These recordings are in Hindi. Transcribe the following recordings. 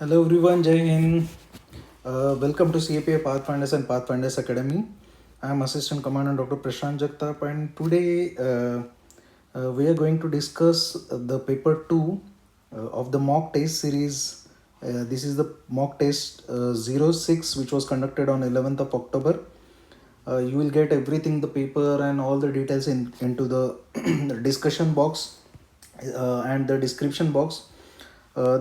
Hello everyone, Jai Hind. Welcome to CAPA Pathfinders and Pathfinders Academy. I am Assistant Commandant Dr. Prashant Jagtap, and today we are going to discuss the paper 2 of the mock test series. This is the mock test 06 which was conducted on 11th of October. You will get everything, the paper and all the details into the discussion box and the description box.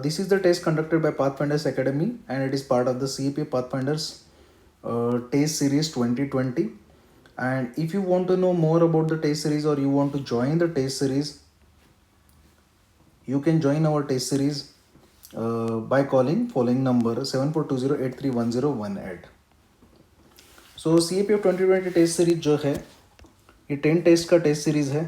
This is the test conducted by Pathfinders Academy and it is part of the CAPA Pathfinders test series 2020. And if you want to know more about the test series or you want to join the test series, you can join our test series by calling following number 7420831018. So CAPA 2020 test series जो है ये 10 टेस्ट का टेस्ट सीरीज है.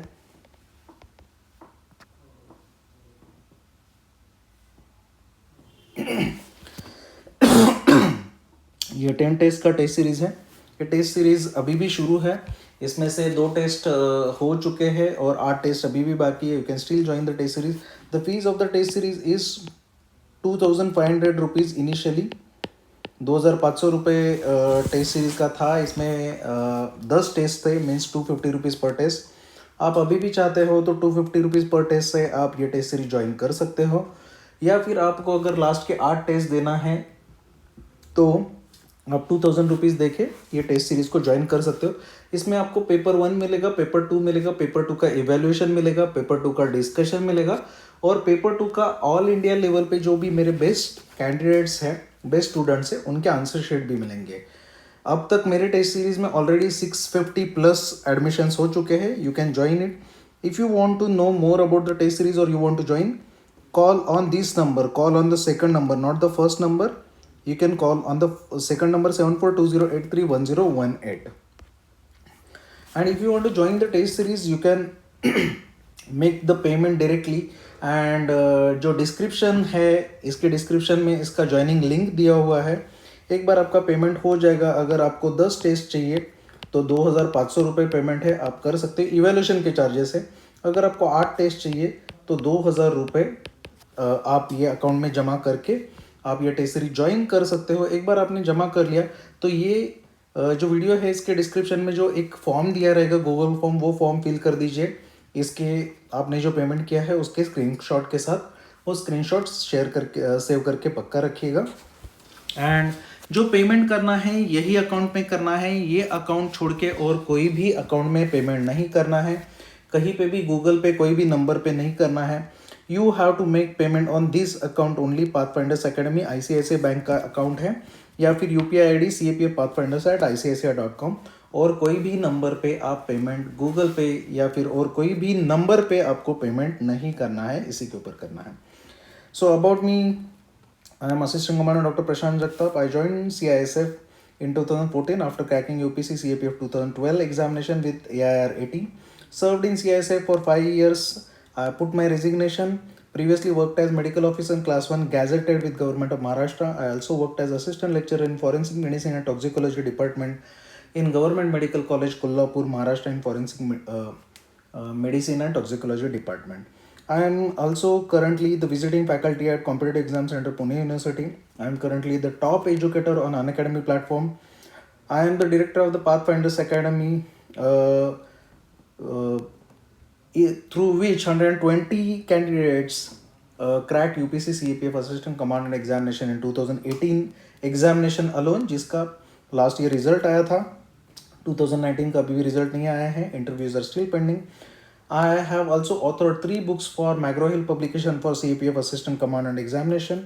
ये 10 टेस्ट का टेस्ट सीरीज है. ये टेस्ट सीरीज अभी भी शुरू है. इसमें से 2 टेस्ट हो चुके हैं और 8 टेस्ट अभी भी बाकी है. You can still join the test series. The fees of the test series is 2500 rupees initially. 2500 रुपये टेस्ट सीरीज का था. इसमें 10 टेस्ट थे, मीन्स 250 रुपीज़ पर टेस्ट. आप अभी भी चाहते हो तो 250 रुपीज़ पर टेस्ट से आप ये टेस्ट सीरीज ज्वाइन कर सकते हो, या फिर आपको अगर लास्ट के 8 टेस्ट देना है तो आप 2000 रुपीज़ देके ये टेस्ट सीरीज को ज्वाइन कर सकते हो. इसमें आपको पेपर 1 मिलेगा, पेपर 2 मिलेगा, पेपर 2 का इवेल्यूएशन मिलेगा, पेपर 2 का डिस्कशन मिलेगा और पेपर 2 का ऑल इंडिया लेवल पे जो भी मेरे बेस्ट कैंडिडेट्स हैं, बेस्ट स्टूडेंट्स हैं, उनके आंसर शीट भी मिलेंगे. अब तक मेरे टेस्ट सीरीज में ऑलरेडी 650 प्लस एडमिशन्स हो चुके हैं. You can join it. If you want to know more about the test series और you want to join, call on this number, call on the second number, not the first number. You can call on the second number 7420831018. And if you want to join the test series, you can make the payment directly. And जो डिस्क्रिप्शन है, इसके डिस्क्रिप्शन में इसका ज्वाइनिंग लिंक दिया हुआ है. एक बार आपका पेमेंट हो जाएगा. अगर आपको 10 टेस्ट चाहिए तो 2500 रुपये पेमेंट है, आप कर सकते हैं. इवेल्यूशन के चार्जेस है. अगर आपको 8 टेस्ट चाहिए तो 2000 रुपये आप ये अकाउंट में जमा करके आप ये टेस्ट सीरीज ज्वाइन कर सकते हो. एक बार आपने जमा कर लिया तो ये जो वीडियो है इसके डिस्क्रिप्शन में जो एक फॉर्म दिया रहेगा, गूगल फॉर्म, वो फॉर्म फिल कर दीजिए. इसके आपने जो पेमेंट किया है उसके स्क्रीनशॉट के साथ वो स्क्रीनशॉट शेयर करके सेव करके पक्का रखिएगा. एंड जो पेमेंट करना है यही अकाउंट में करना है. ये अकाउंट छोड़ के और कोई भी अकाउंट में पेमेंट नहीं करना है. कहीं पे भी गूगल पे कोई भी नंबर पे नहीं करना है. You have to make payment on this account only. Pathfinders academy ICICI bank का अकाउंट है, या फिर UPI ID capapathfinders@icici.com. और कोई भी नंबर पे आप पेमेंट गूगल पे या फिर और कोई भी नंबर पे आपको पेमेंट नहीं करना है, इसी के ऊपर करना है. So about me, I am Assistant Commander Dr. Prashant Jagtap. I joined CISF in 2014 after cracking UPC CAPF 2012 examination with AIR 80. Served in CISF for 5 years. I put my resignation. Previously worked as medical officer in class 1 gazetted with Government of Maharashtra. I also worked as assistant lecturer in forensic medicine and toxicology department in Government Medical College Kolhapur, Maharashtra in forensic medicine and toxicology department. I am also currently the visiting faculty at Competitive Exam Center Pune University. I am currently the top educator on Unacademy platform. I am the director of the Pathfinders Academy, through which 120 candidates cracked UPC CAPF Assistant Commandant examination in 2018 examination alone, जिसका लास्ट ईयर रिजल्ट आया था. 2019 का अभी भी रिजल्ट नहीं आया है. Interviews are still pending. I have also authored 3 books for McGraw-Hill publication for CAPF Assistant Commandant examination,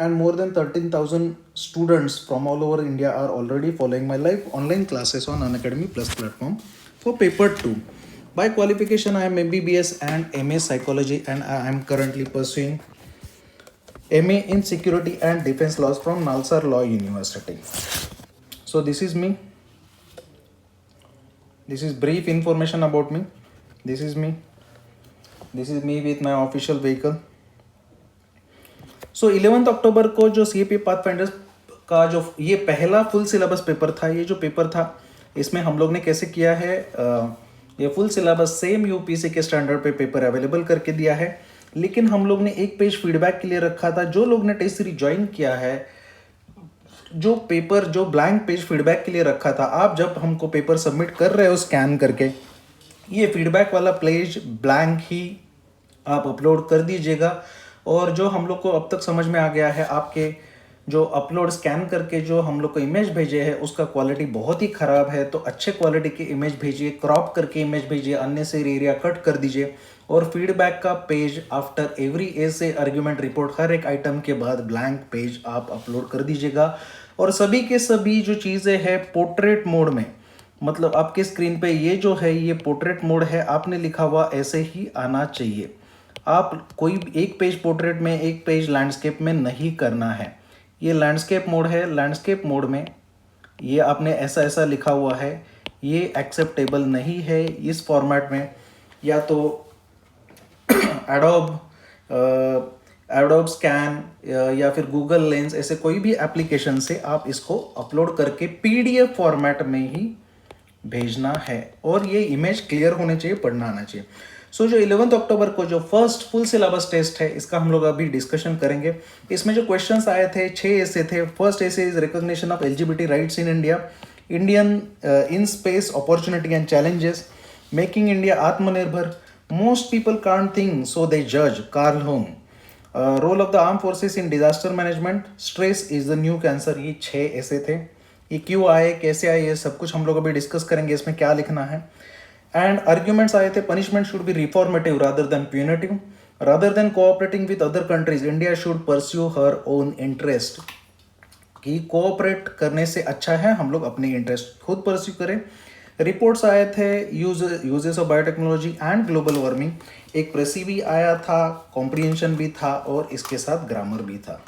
and more than 13,000 students from all over India are already following my live online classes on Unacademy Plus platform for paper 2. By qualification, I am MBBS and MA Psychology, and I am currently pursuing MA in Security and Defense Laws from Nalsar Law University. So this is me. This is brief information about me. This is me. This is me with my official vehicle. So 11th अक्टूबर को जो CAPA पाथफाइंडर्स का जो ये पहला फुल सिलेबस पेपर था, ये जो पेपर था इसमें हम लोग ने कैसे किया है, ये फुल सिलेबस सेम UPC के स्टैंडर्ड पे पेपर अवेलेबल करके दिया है. लेकिन हम लोग ने एक पेज फीडबैक के लिए रखा था। जो लोग ने टेस्ट सीरीज ज्वाइन किया है, जो पेपर जो ब्लैंक पेज फीडबैक के लिए रखा था, आप जब हमको पेपर सबमिट कर रहे हो स्कैन करके, ये फीडबैक वाला पेज ब्लैंक ही आप अपलोड कर दीजिएगा। और जो हम लोग को अब तक समझ में आ गया है, आपके जो अपलोड स्कैन करके जो हम लोग को इमेज भेजे है उसका क्वालिटी बहुत ही ख़राब है, तो अच्छे क्वालिटी की इमेज भेजिए, क्रॉप करके इमेज भेजिए, अननेसेसरी एरिया कट कर दीजिए। और फीडबैक का पेज आफ्टर एवरी ऐसे आर्ग्यूमेंट रिपोर्ट, हर एक आइटम के बाद ब्लैंक पेज आप अपलोड कर दीजिएगा। और सभी के सभी जो चीज़ें हैं पोर्ट्रेट मोड में, मतलब आपके स्क्रीन पे ये जो है ये पोर्ट्रेट मोड है, आपने लिखा हुआ ऐसे ही आना चाहिए। आप कोई एक पेज पोर्ट्रेट में, एक पेज लैंडस्केप में नहीं करना है। ये लैंडस्केप मोड है, लैंडस्केप मोड में ये आपने ऐसा ऐसा लिखा हुआ है, ये एक्सेप्टेबल नहीं है इस फॉर्मेट में। या तो एडोब एडोब स्कैन या फिर गूगल लेंस, ऐसे कोई भी एप्लीकेशन से आप इसको अपलोड करके पीडीएफ फॉर्मेट में ही भेजना है। और ये इमेज क्लियर होने चाहिए, पढ़ना आना चाहिए। सो जो 11 अक्टूबर को जो फर्स्ट फुल सिलेबस टेस्ट है, इसका हम लोग अभी डिस्कशन करेंगे। इसमें जो क्वेश्चंस आए थे 6 ऐसे थे। First essay is recognition of LGBT rights in India, Indian in space opportunity and challenges, making India Atmanirbhar, most people can't think so they जज, Carl home, role of the arm forces in disaster management, stress is the new cancer. ये 6 ऐसे थे। ये क्यों आए, कैसे आए, ये सब कुछ हम लोग अभी डिस्कस करेंगे, इसमें क्या लिखना है। एंड आर्ग्यूमेंट्स आए थे, punishment should be reformative rather than punitive, rather than cooperating with other countries India should pursue her own interest. कि कोऑपरेट करने से अच्छा है हम लोग अपने इंटरेस्ट खुद परस्यू करें। रिपोर्ट्स आए थे, uses of biotechnology and global warming, एक प्रेसी भी आया था, कॉम्प्रिहेंशन भी था और इसके साथ ग्रामर भी था।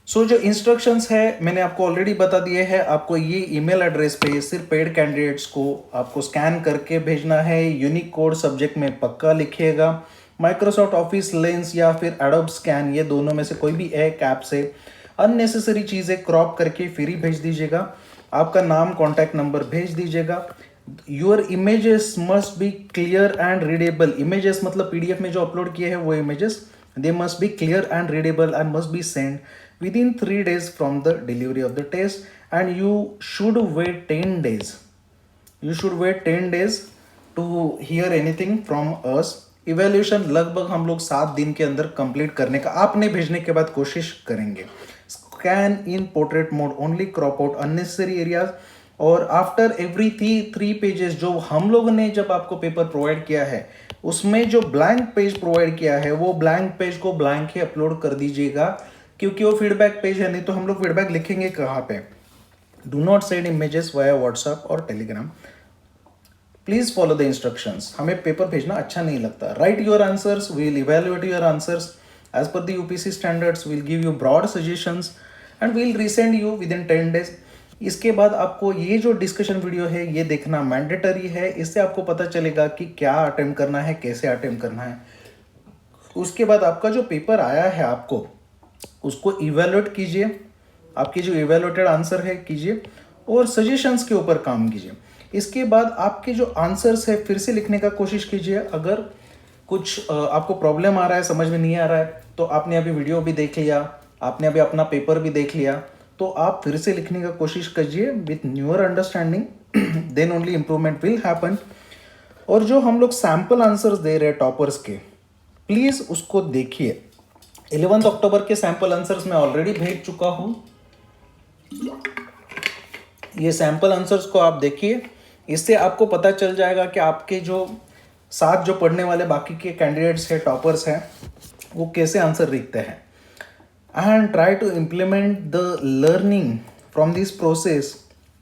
सो जो इंस्ट्रक्शंस है मैंने आपको ऑलरेडी बता दिए हैं। आपको ये ईमेल एड्रेस पे सिर्फ पेड कैंडिडेट्स को आपको स्कैन करके भेजना है। यूनिक कोड सब्जेक्ट में पक्का लिखिएगा। माइक्रोसॉफ्ट ऑफिस लेंस या फिर एडोब स्कैन, ये दोनों में से कोई भी एक ऐप से अननेसेसरी चीज़ें क्रॉप करके फ्री भेज दीजिएगा। आपका नाम, कॉन्टैक्ट नंबर भेज दीजिएगा। Your images must be clear and readable. Images मतलब पीडीएफ में जो अपलोड किए हैं वो images, they must be clear and readable and must be sent within 3 days from the delivery of the test, and you should wait 10 days. You should wait 10 days to hear anything from us. Evaluation लगभग हम लोग 7 दिन के अंदर कंप्लीट करने का आपने भेजने के बाद कोशिश करेंगे। स्कैन इन portrait mode only, crop out unnecessary areas. और आफ्टर एवरी 3 पेजेस जो हम लोग ने जब आपको पेपर प्रोवाइड किया है उसमें जो ब्लैंक पेज प्रोवाइड किया है वो ब्लैंक पेज को ब्लैंक ही अपलोड कर दीजिएगा, क्योंकि वो फीडबैक पेज है। नहीं तो हम लोग फीडबैक लिखेंगे कहाँ पे। Do not send images via WhatsApp और Telegram. Please follow the instructions. हमें पेपर भेजना अच्छा नहीं लगता। Write your answers, we'll evaluate your answers as per the UPSC standards, we'll give you broad suggestions and we'll resend you within 10 days। इसके बाद आपको ये जो डिस्कशन वीडियो है ये देखना मैंडेटरी है। इससे आपको पता चलेगा कि क्या अटेम्प्ट करना है, कैसे अटेम्प्ट करना है। उसके बाद आपका जो पेपर आया है आपको उसको इवेल्युएट कीजिए, आपकी जो इवेल्युएटेड आंसर है कीजिए और सजेशंस के ऊपर काम कीजिए। इसके बाद आपके जो आंसर्स है फिर से लिखने का कोशिश कीजिए। अगर कुछ आपको प्रॉब्लम आ रहा है, समझ में नहीं आ रहा है, तो आपने अभी वीडियो भी देख लिया, आपने अभी अपना पेपर भी देख लिया, तो आप फिर से लिखने का कोशिश कीजिए with newer understanding, then only improvement will happen. और जो हम लोग सैम्पल आंसर्स दे रहे हैं टॉपर्स के, प्लीज़ उसको देखिए। 11 अक्टूबर के सैम्पल आंसर्स मैं ऑलरेडी भेज चुका हूँ। ये सैम्पल आंसर्स को आप देखिए, इससे आपको पता चल जाएगा कि आपके जो साथ जो पढ़ने वाले बाकी के कैंडिडेट्स हैं, टॉपर्स हैं, वो कैसे आंसर लिखते हैं। And try to implement the learning from this process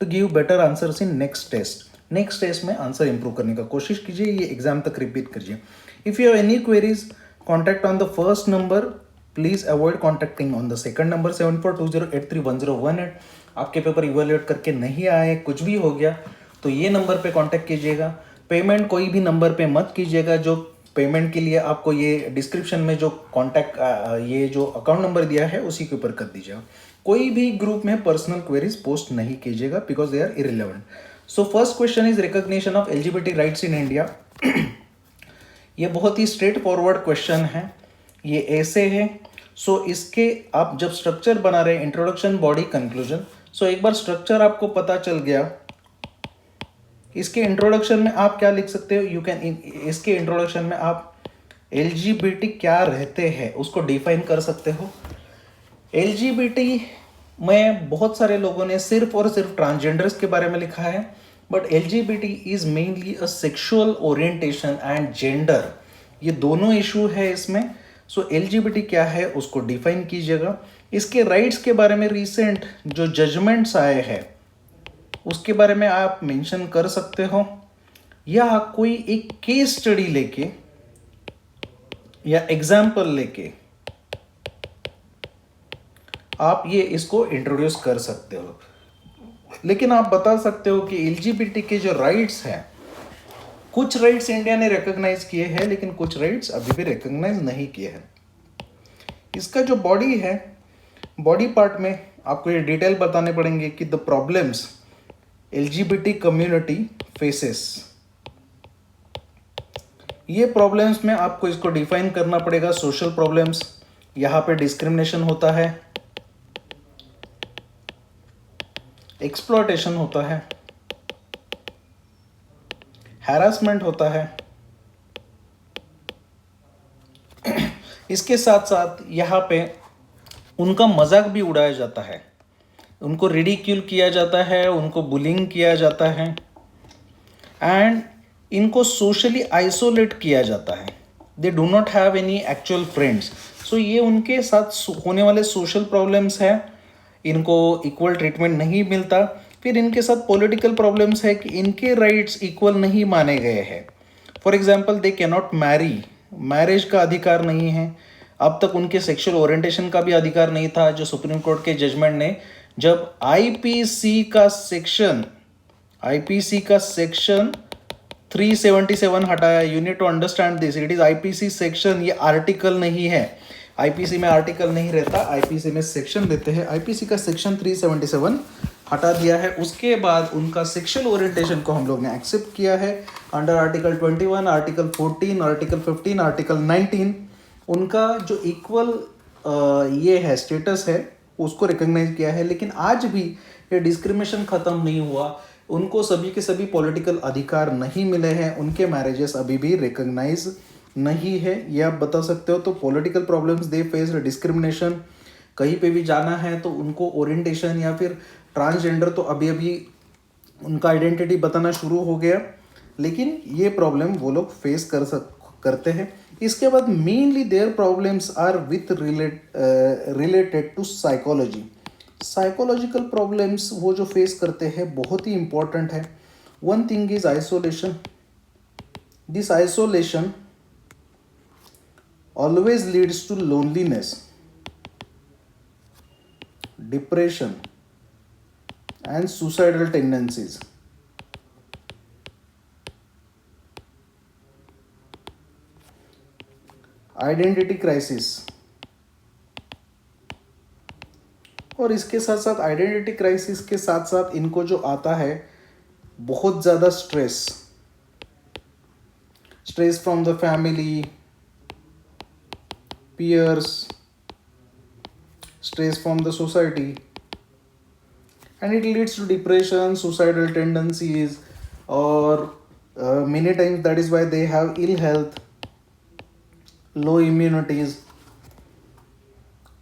to give better answers in next test. Next test में आंसर इंप्रूव करने का कोशिश कीजिए, ये एग्जाम तक रिपीट कीजिए। If you have any queries, contact on the first number, please avoid contacting on the second number 7420831018। आपके पेपर इवेल्युएट करके नहीं आए, कुछ भी हो गया तो ये नंबर पे कांटेक्ट कीजिएगा। पेमेंट कोई भी नंबर पे मत कीजिएगा। जो पेमेंट के लिए आपको ये डिस्क्रिप्शन में जो कॉन्टैक्ट ये जो अकाउंट नंबर दिया है उसी के ऊपर कर दीजिएगा। कोई भी ग्रुप में पर्सनल क्वेरीज पोस्ट नहीं कीजिएगा because they are irrelevant. So first question is recognition of LGBT rights in India. ये बहुत ही स्ट्रेट फॉरवर्ड क्वेश्चन है, ये ऐसे है। सो इसके आप जब स्ट्रक्चर बना रहे हैं, इंट्रोडक्शन, बॉडी, कंक्लूजन, सो एक बार स्ट्रक्चर आपको पता चल गया, इसके इंट्रोडक्शन में आप क्या लिख सकते हो, यू कैन, इसके इंट्रोडक्शन में आप एलजीबीटी क्या रहते हैं उसको डिफाइन कर सकते हो। एलजीबीटी में बहुत सारे लोगों ने सिर्फ और सिर्फ ट्रांसजेंडर्स के बारे में लिखा है, but LGBT is mainly a sexual orientation and gender, ये दोनों इशू है इसमें। सो एलजीबीटी क्या है उसको डिफाइन कीजिएगा। इसके राइट्स के बारे में रिसेंट जो जजमेंट्स आए हैं उसके बारे में आप मेंशन कर सकते हो, या कोई एक केस स्टडी लेके या एग्जाम्पल लेके आप ये इसको इंट्रोड्यूस कर सकते हो। लेकिन आप बता सकते हो कि एलजीबीटी के जो राइट्स हैं, कुछ राइट्स इंडिया ने रिकॉग्नाइज किए हैं लेकिन कुछ राइट्स अभी भी रिकॉग्नाइज नहीं किए हैं। इसका जो बॉडी है, बॉडी पार्ट में आपको ये डिटेल बताने पड़ेंगे कि the problems LGBT community faces, ये प्रॉब्लम्स में आपको इसको डिफाइन करना पड़ेगा। सोशल प्रॉब्लम्स, यहाँ पे डिस्क्रिमिनेशन होता है, एक्सप्लॉयटेशन होता है, हैरासमेंट होता है, इसके साथ साथ यहाँ पे उनका मजाक भी उड़ाया जाता है, उनको रिडिक्यूल किया जाता है, उनको बुलिंग किया जाता है, एंड इनको सोशली आइसोलेट किया जाता है। They do not have any actual friends. So ये उनके साथ होने वाले सोशल प्रॉब्लम्स है, इनको इक्वल ट्रीटमेंट नहीं मिलता। फिर इनके साथ पॉलिटिकल प्रॉब्लम्स है कि इनके राइट्स इक्वल नहीं माने गए हैं। For example, they can not marry, marriage का अधिकार नहीं है। अब तक उनके सेक्सुअल ओरिएंटेशन का भी अधिकार नहीं था। जो सुप्रीम कोर्ट के जजमेंट ने जब आईपीसी का सेक्शन 377 हटाया, you need to understand this, it is IPC section, ये आर्टिकल नहीं है। आईपीसी में आर्टिकल नहीं रहता, आईपीसी में सेक्शन देते हैं। आईपीसी का सेक्शन 377 हटा दिया है। उसके बाद उनका सेक्सुअल ओरिएंटेशन को हम लोग ने एक्सेप्ट किया है under article 21, article 14, article 15, article 19। उनका जो इक्वल ये है स्टेटस है उसको रिकॉग्नाइज किया है। लेकिन आज भी ये डिस्क्रिमिनेशन खत्म नहीं हुआ, उनको सभी के सभी पॉलिटिकल अधिकार नहीं मिले हैं, उनके मैरिजेस अभी भी रिकॉग्नाइज नहीं है। ये आप बता सकते हो। तो political problems, they face discrimination, कहीं पे भी जाना है तो उनको ओरिएंटेशन या फिर ट्रांसजेंडर तो अभी अभी उनका आइडेंटिटी बताना शुरू हो गया, लेकिन ये प्रॉब्लम वो लोग फेस करते हैं। इसके बाद mainly there problems are with related to psychology. Psychological problems वो जो फेस करते हैं बहुत ही इंपॉर्टेंट है। One thing is isolation. This isolation always leads to loneliness, depression and suicidal tendencies. Identity crisis, और इसके साथ साथ आइडेंटिटी क्राइसिस के साथ साथ इनको जो आता है बहुत ज़्यादा stress from the family, peers, stress from the society, and it leads to depression, suicidal tendencies, or many times that is why they have ill health, low immunities।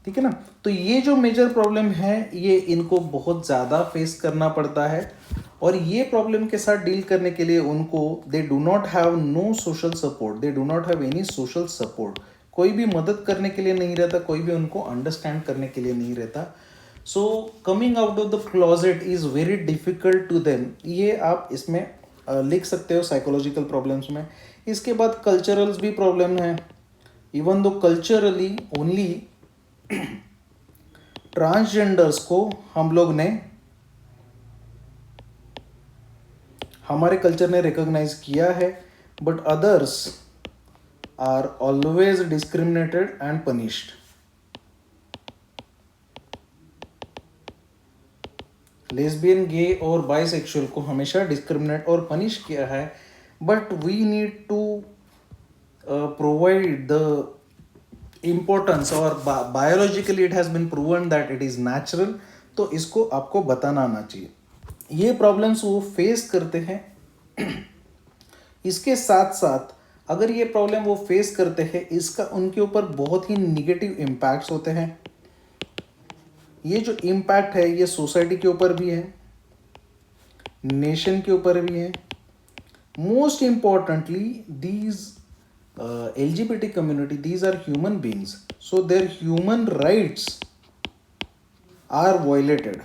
ठीक है ना। तो ये जो मेजर प्रॉब्लम है ये इनको बहुत ज़्यादा फेस करना पड़ता है, और ये प्रॉब्लम के साथ डील करने के लिए उनको they do not have no social support, they do not have any social support. कोई भी मदद करने के लिए नहीं रहता, कोई भी उनको अंडरस्टैंड करने के लिए नहीं रहता। So coming out of the closet is very difficult to them. ये आप इसमें लिख सकते हो साइकोलॉजिकल प्रॉब्लम्स में। इसके बाद कल्चरल्स भी प्रॉब्लम है। Even though culturally only transgenders को हम लोग ने, हमारे कल्चर ने रिकॉग्नाइज किया है, but others are always discriminated and punished. Lesbian, gay और बाइसेक्सुअल को हमेशा डिस्क्रिमिनेट और पनिश किया है, but we need to provide the importance or biologically it has been proven that it is natural, तो इसको आपको बताना आना चाहिए. ये प्रॉब्लम्स वो फेस करते हैं. इसके साथ साथ अगर ये प्रॉब्लम वो फेस करते हैं, इसका उनके ऊपर बहुत ही निगेटिव इम्पैक्ट्स होते हैं. ये जो इम्पैक्ट है ये सोसाइटी के ऊपर भी है, नेशन के ऊपर भी है. Most importantly these LGBT community, these are human beings, so their human rights are violated.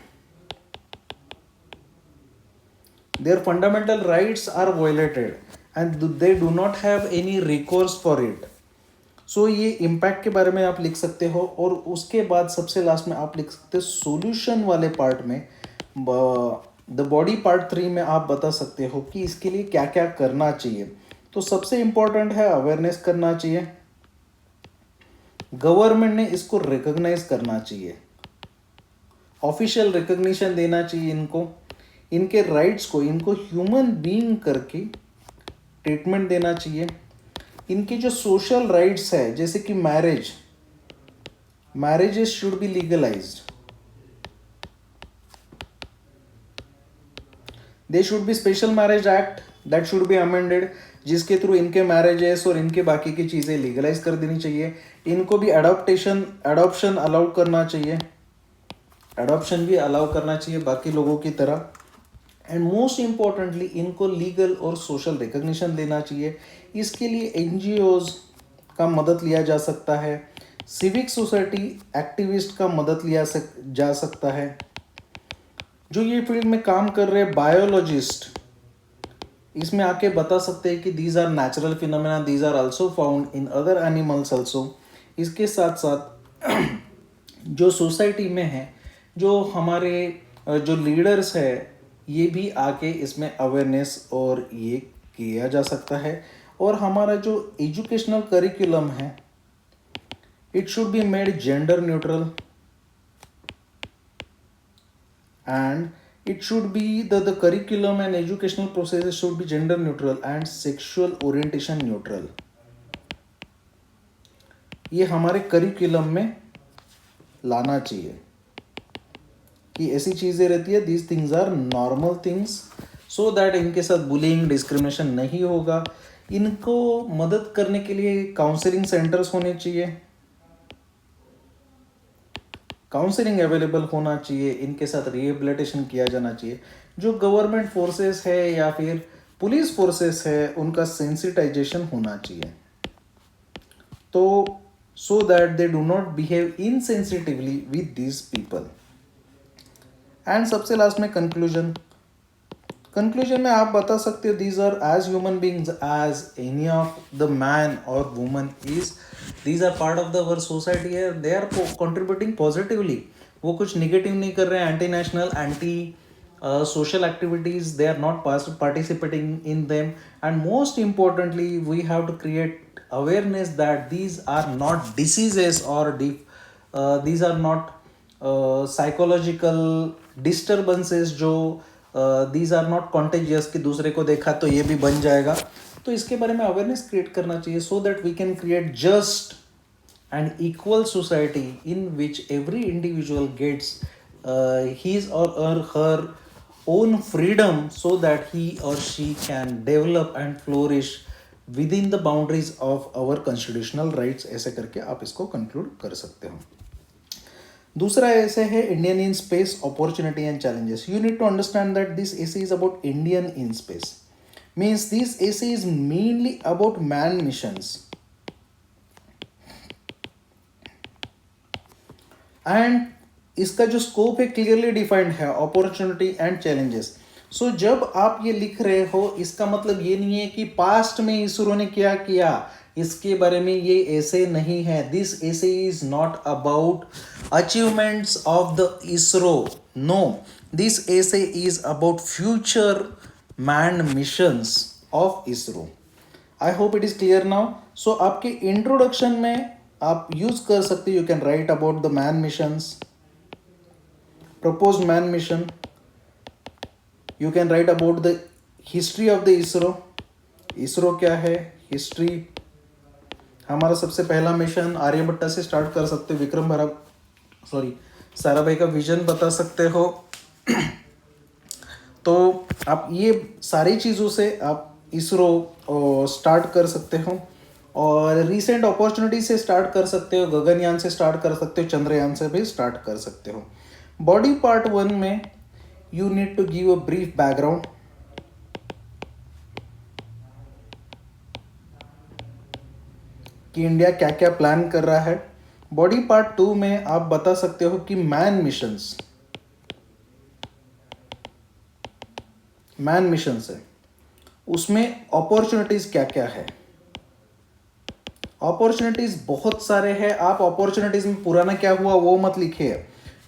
Their fundamental rights are violated and they do not have any recourse for it. So ये इम्पैक्ट के बारे में आप लिख सकते हो. और उसके बाद सबसे लास्ट में आप लिख सकते हो सॉल्यूशन वाले पार्ट में, द बॉडी पार्ट 3 में आप बता सकते हो कि इसके लिए क्या क्या करना चाहिए. तो सबसे इम्पोर्टेंट है अवेयरनेस करना चाहिए. गवर्नमेंट ने इसको रिकॉग्नाइज करना चाहिए, ऑफिशियल रिकॉग्निशन देना चाहिए इनको, इनके राइट्स को इनको ह्यूमन बीइंग करके ट्रीटमेंट देना चाहिए. इनके जो सोशल राइट्स है जैसे कि marriages should be legalised. They should B special marriage act that should be amended, जिसके थ्रू इनके मैरिजेस और इनके बाकी की चीज़ें लीगलाइज कर देनी चाहिए. इनको भी अडॉप्शन अलाउ करना चाहिए, अडॉप्शन भी अलाउ करना चाहिए बाकी लोगों की तरह. एंड मोस्ट इम्पॉर्टेंटली इनको लीगल और सोशल रिकॉग्निशन देना चाहिए. इसके लिए NGOs का मदद लिया जा सकता है, सिविक सोसाइटी एक्टिविस्ट का मदद लिया जा सकता है. जो ये फील्ड में काम कर रहे बायोलॉजिस्ट इसमें आके बता सकते हैं कि these are natural phenomena, these are also found in other animals also. इसके साथ साथ जो सोसाइटी में है, जो हमारे जो लीडर्स है, ये भी आके इसमें अवेयरनेस और ये किया जा सकता है. और हमारा जो एजुकेशनल करिकुलम है it should be made gender neutral and it should be the curriculum and educational processes should be gender neutral and sexual orientation neutral. ये हमारे करिकुलम में लाना चाहिए कि ऐसी चीज़ें रहती है, these things are normal things, so that इनके साथ बुलिंग डिस्क्रिमिनेशन नहीं होगा. इनको मदद करने के लिए काउंसलिंग सेंटर्स होने चाहिए, काउंसलिंग अवेलेबल होना चाहिए, इनके साथ रिहेबिलिटेशन किया जाना चाहिए. जो गवर्नमेंट फोर्सेस है या फिर पुलिस फोर्सेस है उनका सेंसिटाइजेशन होना चाहिए, तो so that they do not behave insensitively with these people. And सबसे लास्ट में कंक्लूजन में आप बता सकते हो these are as human beings as any of the man और woman is. These are part of the our society here. They are contributing positively. वो कुछ निगेटिव नहीं कर रहे हैं. Anti national anti social activities they are not participating in them. And most importantly we have to create awareness that these are not diseases or these are not psychological disturbances जो these are not contagious कि दूसरे को देखा तो ये भी बन जाएगा. तो इसके बारे में अवेयरनेस क्रिएट करना चाहिए so that we can create just and equal society in which every individual gets his or her own freedom so that he or she can develop and flourish within the boundaries of our constitutional rights. ऐसे करके आप इसको कंक्लूड कर सकते हो. दूसरा ऐसे है Indian in space opportunity and challenges. You need to understand that this essay is about Indian in space. Means this essay is mainly about manned missions and इसका जो स्कोप है क्लियरली डिफाइंड है, अपॉर्चुनिटी एंड चैलेंजेस. सो जब आप ये लिख रहे हो इसका मतलब ये नहीं है कि पास्ट में इसरो ने क्या किया, इसके बारे में ये ऐसे नहीं है. This essay is not about achievements of the ISRO. No, this essay is about future manned missions of ISRO. I hope it is clear now. So आपके इंट्रोडक्शन में आप यूज कर सकते हो, you can write about the man missions, proposed man mission. You can write about the history of the ISRO. ISRO क्या है, हिस्ट्री, हमारा सबसे पहला मिशन आर्यभट्टा से स्टार्ट कर सकते हो, विक्रम भरा साराभाई का विजन बता सकते हो। तो आप ये सारी चीज़ों से आप इसरो स्टार्ट कर सकते हो, और रिसेंट अपॉर्चुनिटी से स्टार्ट कर सकते हो, गगनयान से स्टार्ट कर सकते हो, चंद्रयान से भी स्टार्ट कर सकते हो। बॉडी पार्ट 1 में you need to give a brief background कि इंडिया क्या क्या प्लान कर रहा है। बॉडी पार्ट 2 में आप बता सकते हो कि मैन मिशन है, उसमें अपॉर्चुनिटीज क्या क्या है। अपॉर्चुनिटीज बहुत सारे हैं। आप अपॉर्चुनिटीज में पुराना क्या हुआ वो मत लिखिए।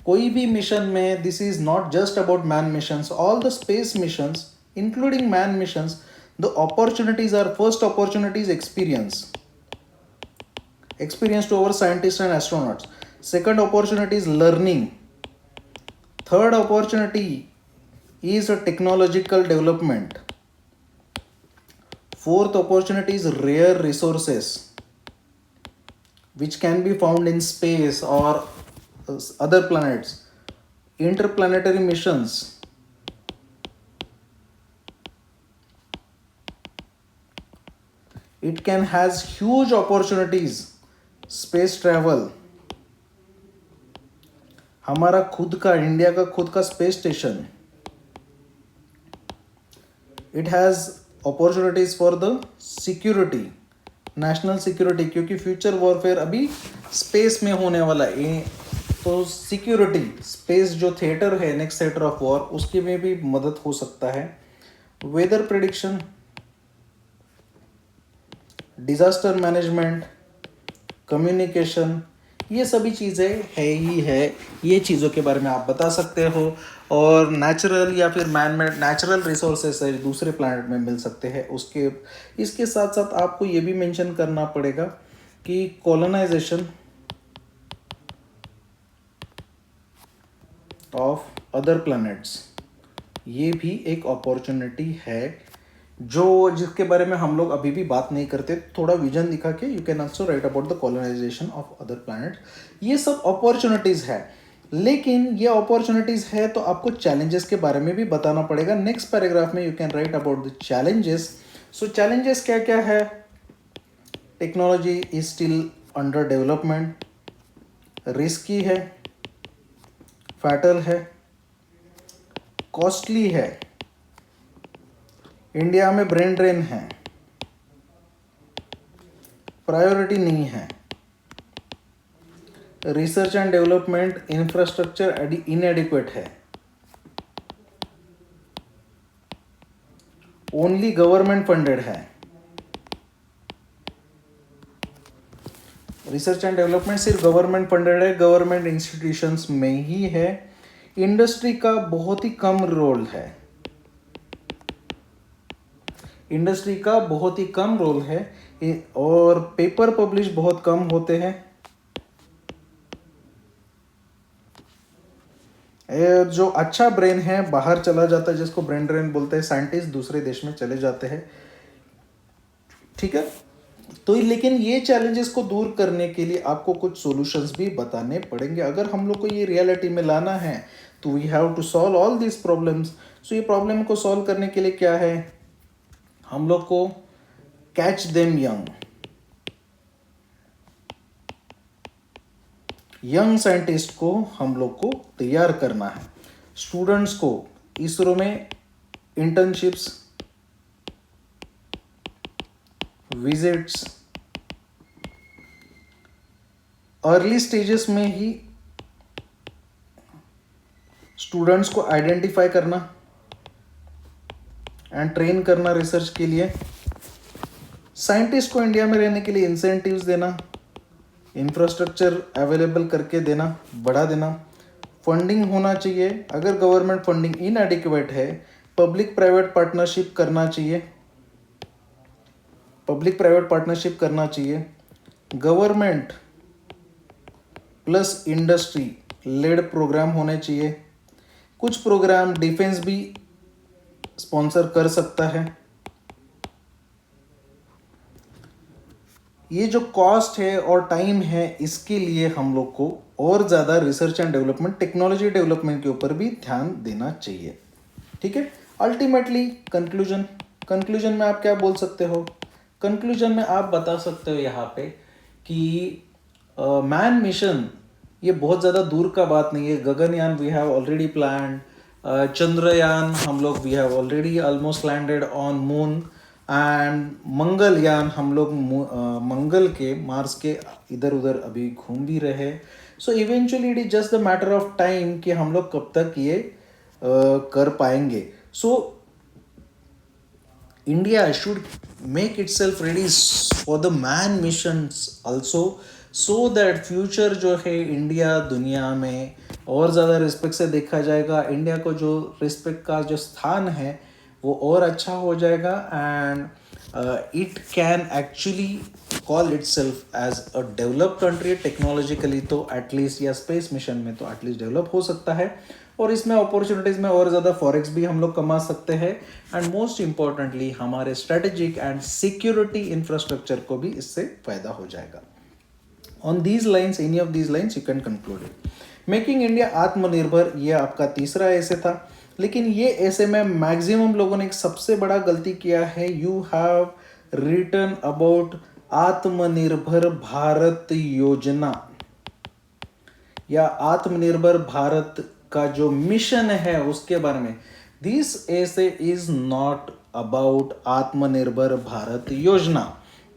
कोई भी मिशन में this is not just about man missions, all the space missions including man missions, the opportunities are first opportunities experience to our scientists and astronauts. Second opportunity is learning. Third opportunity is a technological development. Fourth opportunity is rare resources which can be found in space or other planets. Interplanetary missions. It can has huge opportunities. Space travel, हमारा खुद का इंडिया का खुद का space station, it has opportunities for the security, national security, क्योंकि फ्यूचर वॉरफेयर अभी स्पेस में होने वाला है। तो सिक्योरिटी, स्पेस जो थिएटर है, नेक्स्ट थिएटर ऑफ वॉर, उसके में भी मदद हो सकता है। Weather prediction, disaster management, communication, ये सभी चीज़ें है ही है। ये चीज़ों के बारे में आप बता सकते हो। और नेचुरल या फिर मैन मेड नेचुरल रिसोर्सेस है दूसरे प्लैनेट में मिल सकते हैं। इसके साथ साथ आपको ये भी मेंशन करना पड़ेगा कि कॉलोनाइजेशन ऑफ अदर प्लैनेट्स, ये भी एक अपॉर्चुनिटी है जिसके बारे में हम लोग अभी भी बात नहीं करते। थोड़ा विजन दिखा के you can also write about the colonisation of other planet. ये सब अपॉर्चुनिटीज़ है, लेकिन ये अपॉर्चुनिटीज़ है तो आपको चैलेंजेस के बारे में भी बताना पड़ेगा। नेक्स्ट पैराग्राफ में you can write about the challenges. So challenges क्या क्या है? Technology is still under development, risky है, फैटल है, कॉस्टली है, इंडिया में ब्रेन ड्रेन है, प्रायोरिटी नहीं है, रिसर्च एंड डेवलपमेंट इंफ्रास्ट्रक्चर इनएडिक्वेट है, ओनली गवर्नमेंट फंडेड है। रिसर्च एंड डेवलपमेंट सिर्फ गवर्नमेंट फंडेड है, गवर्नमेंट इंस्टीट्यूशंस में ही है। इंडस्ट्री का बहुत ही कम रोल है, इंडस्ट्री का बहुत ही कम रोल है, और पेपर पब्लिश बहुत कम होते हैं। जो अच्छा ब्रेन है बाहर चला जाता है, जिसको ब्रेन ड्रेन बोलते हैं, साइंटिस्ट दूसरे देश में चले जाते हैं। ठीक है, तो लेकिन ये चैलेंजेस को दूर करने के लिए आपको कुछ सॉल्यूशंस भी बताने पड़ेंगे। अगर हम लोग को ये रियलिटी में लाना है तो we have to solve all this problems. So ये प्रॉब्लम को सॉल्व करने के लिए क्या है, हम लोग को कैच देम यंग साइंटिस्ट को हम लोग को तैयार करना है। स्टूडेंट्स को इसरो में इंटर्नशिप्स, विजिट्स, अर्ली स्टेजेस में ही स्टूडेंट्स को आइडेंटिफाई करना एंड ट्रेन करना रिसर्च के लिए। साइंटिस्ट को इंडिया में रहने के लिए इंसेंटिव्स देना, इंफ्रास्ट्रक्चर अवेलेबल करके देना, बढ़ा देना। फंडिंग होना चाहिए, अगर गवर्नमेंट फंडिंग इनएडिक्वेट है पब्लिक प्राइवेट पार्टनरशिप करना चाहिए, government plus industry led programme होने चाहिए। कुछ प्रोग्राम डिफेंस भी स्पॉन्सर कर सकता है। ये जो कॉस्ट है और टाइम है, इसके लिए हम लोग को और ज़्यादा research and development, technology development के ऊपर भी ध्यान देना चाहिए। ठीक है। अल्टीमेटली कंक्लूजन में आप क्या बोल सकते हो? कंक्लूजन में आप बता सकते हो यहाँ पे कि मैन मिशन ये बहुत ज़्यादा दूर का बात नहीं है। Gaganyaan we have already planned, Chandrayaan हम लोग we have already almost landed on moon, and Mangalyaan हम लोग मंगल के, मार्स के इधर उधर अभी घूम भी रहे। So eventually it is just the matter of time कि हम लोग कब तक ये कर पाएंगे। सो India should make itself ready for the man missions also, so that future जो है इंडिया दुनिया में और ज़्यादा रिस्पेक्ट से देखा जाएगा। इंडिया को जो रिस्पेक्ट का जो स्थान है वो और अच्छा हो जाएगा, and it can actually call it self as a developed country technologically, तो एटलीस्ट, या स्पेस मिशन में तो एटलीस्ट डेवलप हो सकता है। और इसमें अपॉर्चुनिटीज़ में और ज़्यादा फॉरेक्स भी हम लोग कमा सकते हैं, एंड मोस्ट इम्पॉर्टेंटली हमारे स्ट्रेटेजिक एंड सिक्योरिटी इंफ्रास्ट्रक्चर को भी इससे फ़ायदा हो जाएगा। On these lines, any of these lines you can conclude it. Making India आत्मनिर्भर, ये आपका तीसरा ऐसे था। लेकिन ये ऐसे में मैक्सिमम लोगों ने एक सबसे बड़ा गलती किया है, यू हैव रिटन अबाउट आत्मनिर्भर भारत योजना, या आत्मनिर्भर भारत का जो मिशन है उसके बारे में। This essay is not about आत्मनिर्भर Bharat Yojana,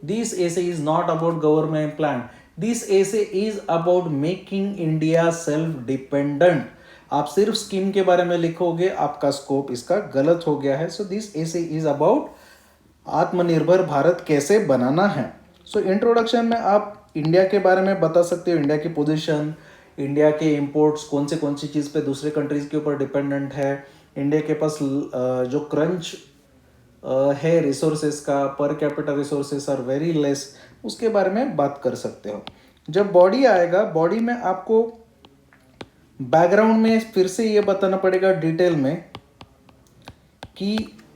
this essay is not about government plan, this essay is about making India self dependent. आप सिर्फ स्कीम के बारे में लिखोगे, आपका स्कोप इसका गलत हो गया है। So this essay is about आत्मनिर्भर भारत कैसे बनाना है। सो इंट्रोडक्शन में आप इंडिया के बारे में बता सकते हो, इंडिया की पोजीशन, इंडिया के इंपोर्ट्स कौन सी चीज़ पे दूसरे कंट्रीज़ के ऊपर डिपेंडेंट है, इंडिया के पास जो क्रंच है रिसोर्सेज का, पर capital resources are very less, उसके बारे में बात कर सकते हो। जब बॉडी आएगा, बॉडी में आपको बैकग्राउंड में फिर से ये बताना पड़ेगा डिटेल में कि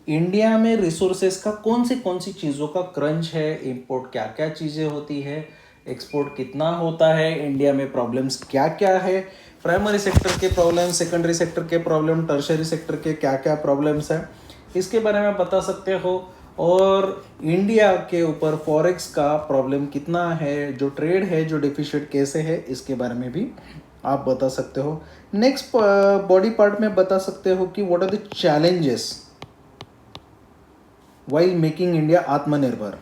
इंडिया में रिसोर्सेज का कौन सी चीज़ों का क्रंच है, इंपोर्ट क्या क्या चीज़ें होती है, एक्सपोर्ट कितना होता है, इंडिया में प्रॉब्लम्स क्या क्या है, प्राइमरी सेक्टर के प्रॉब्लम, सेकेंडरी सेक्टर के प्रॉब्लम, टर्शरी सेक्टर के क्या क्या प्रॉब्लम्स हैं, इसके बारे में बता सकते हो। और इंडिया के ऊपर फॉरेक्स का प्रॉब्लम कितना है, जो ट्रेड है, जो डिफिशिट कैसे है, इसके बारे में भी आप बता सकते हो। नेक्स्ट बॉडी पार्ट में बता सकते हो कि what are the challenges while making India आत्मनिर्भर,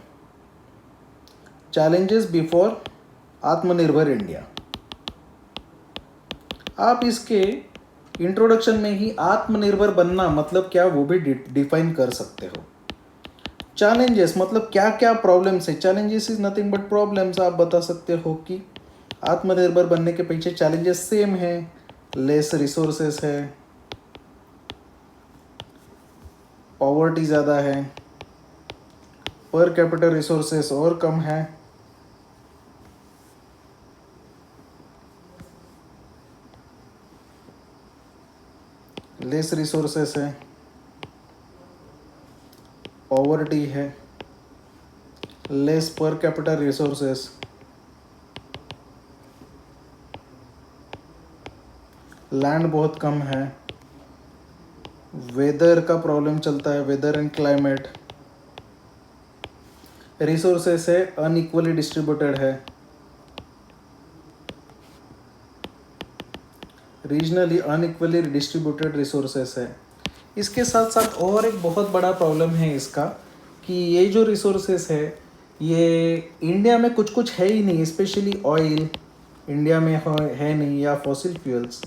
चैलेंजेस बिफोर आत्मनिर्भर इंडिया। आप इसके इंट्रोडक्शन में ही आत्मनिर्भर बनना मतलब क्या वो भी डिफाइन कर सकते हो। चैलेंजेस मतलब क्या क्या प्रॉब्लम्स है, challenges is nothing but problems. आप बता सकते हो कि आत्मनिर्भर बनने के पीछे चैलेंजेस सेम है, लेस रिसोर्सेस है, पॉवर्टी ज़्यादा है, पर कैपिटल रिसोर्सेस और कम है, लेस रिसोर्सेस है, पॉवर्टी है, लेस पर कैपिटल रिसोर्सेस, लैंड बहुत कम है, वेदर का प्रॉब्लम चलता है, वेदर एंड क्लाइमेट, रिसोर्सेस है अनइक्वली डिस्ट्रीब्यूटेड है, रीजनली अनइक्वली डिस्ट्रीब्यूटेड रिसोर्सेस है। इसके साथ साथ और एक बहुत बड़ा प्रॉब्लम है इसका कि ये जो रिसोर्सेस है ये इंडिया में कुछ है ही नहीं, स्पेशली ऑयल इंडिया में है नहीं, या fossil fuels.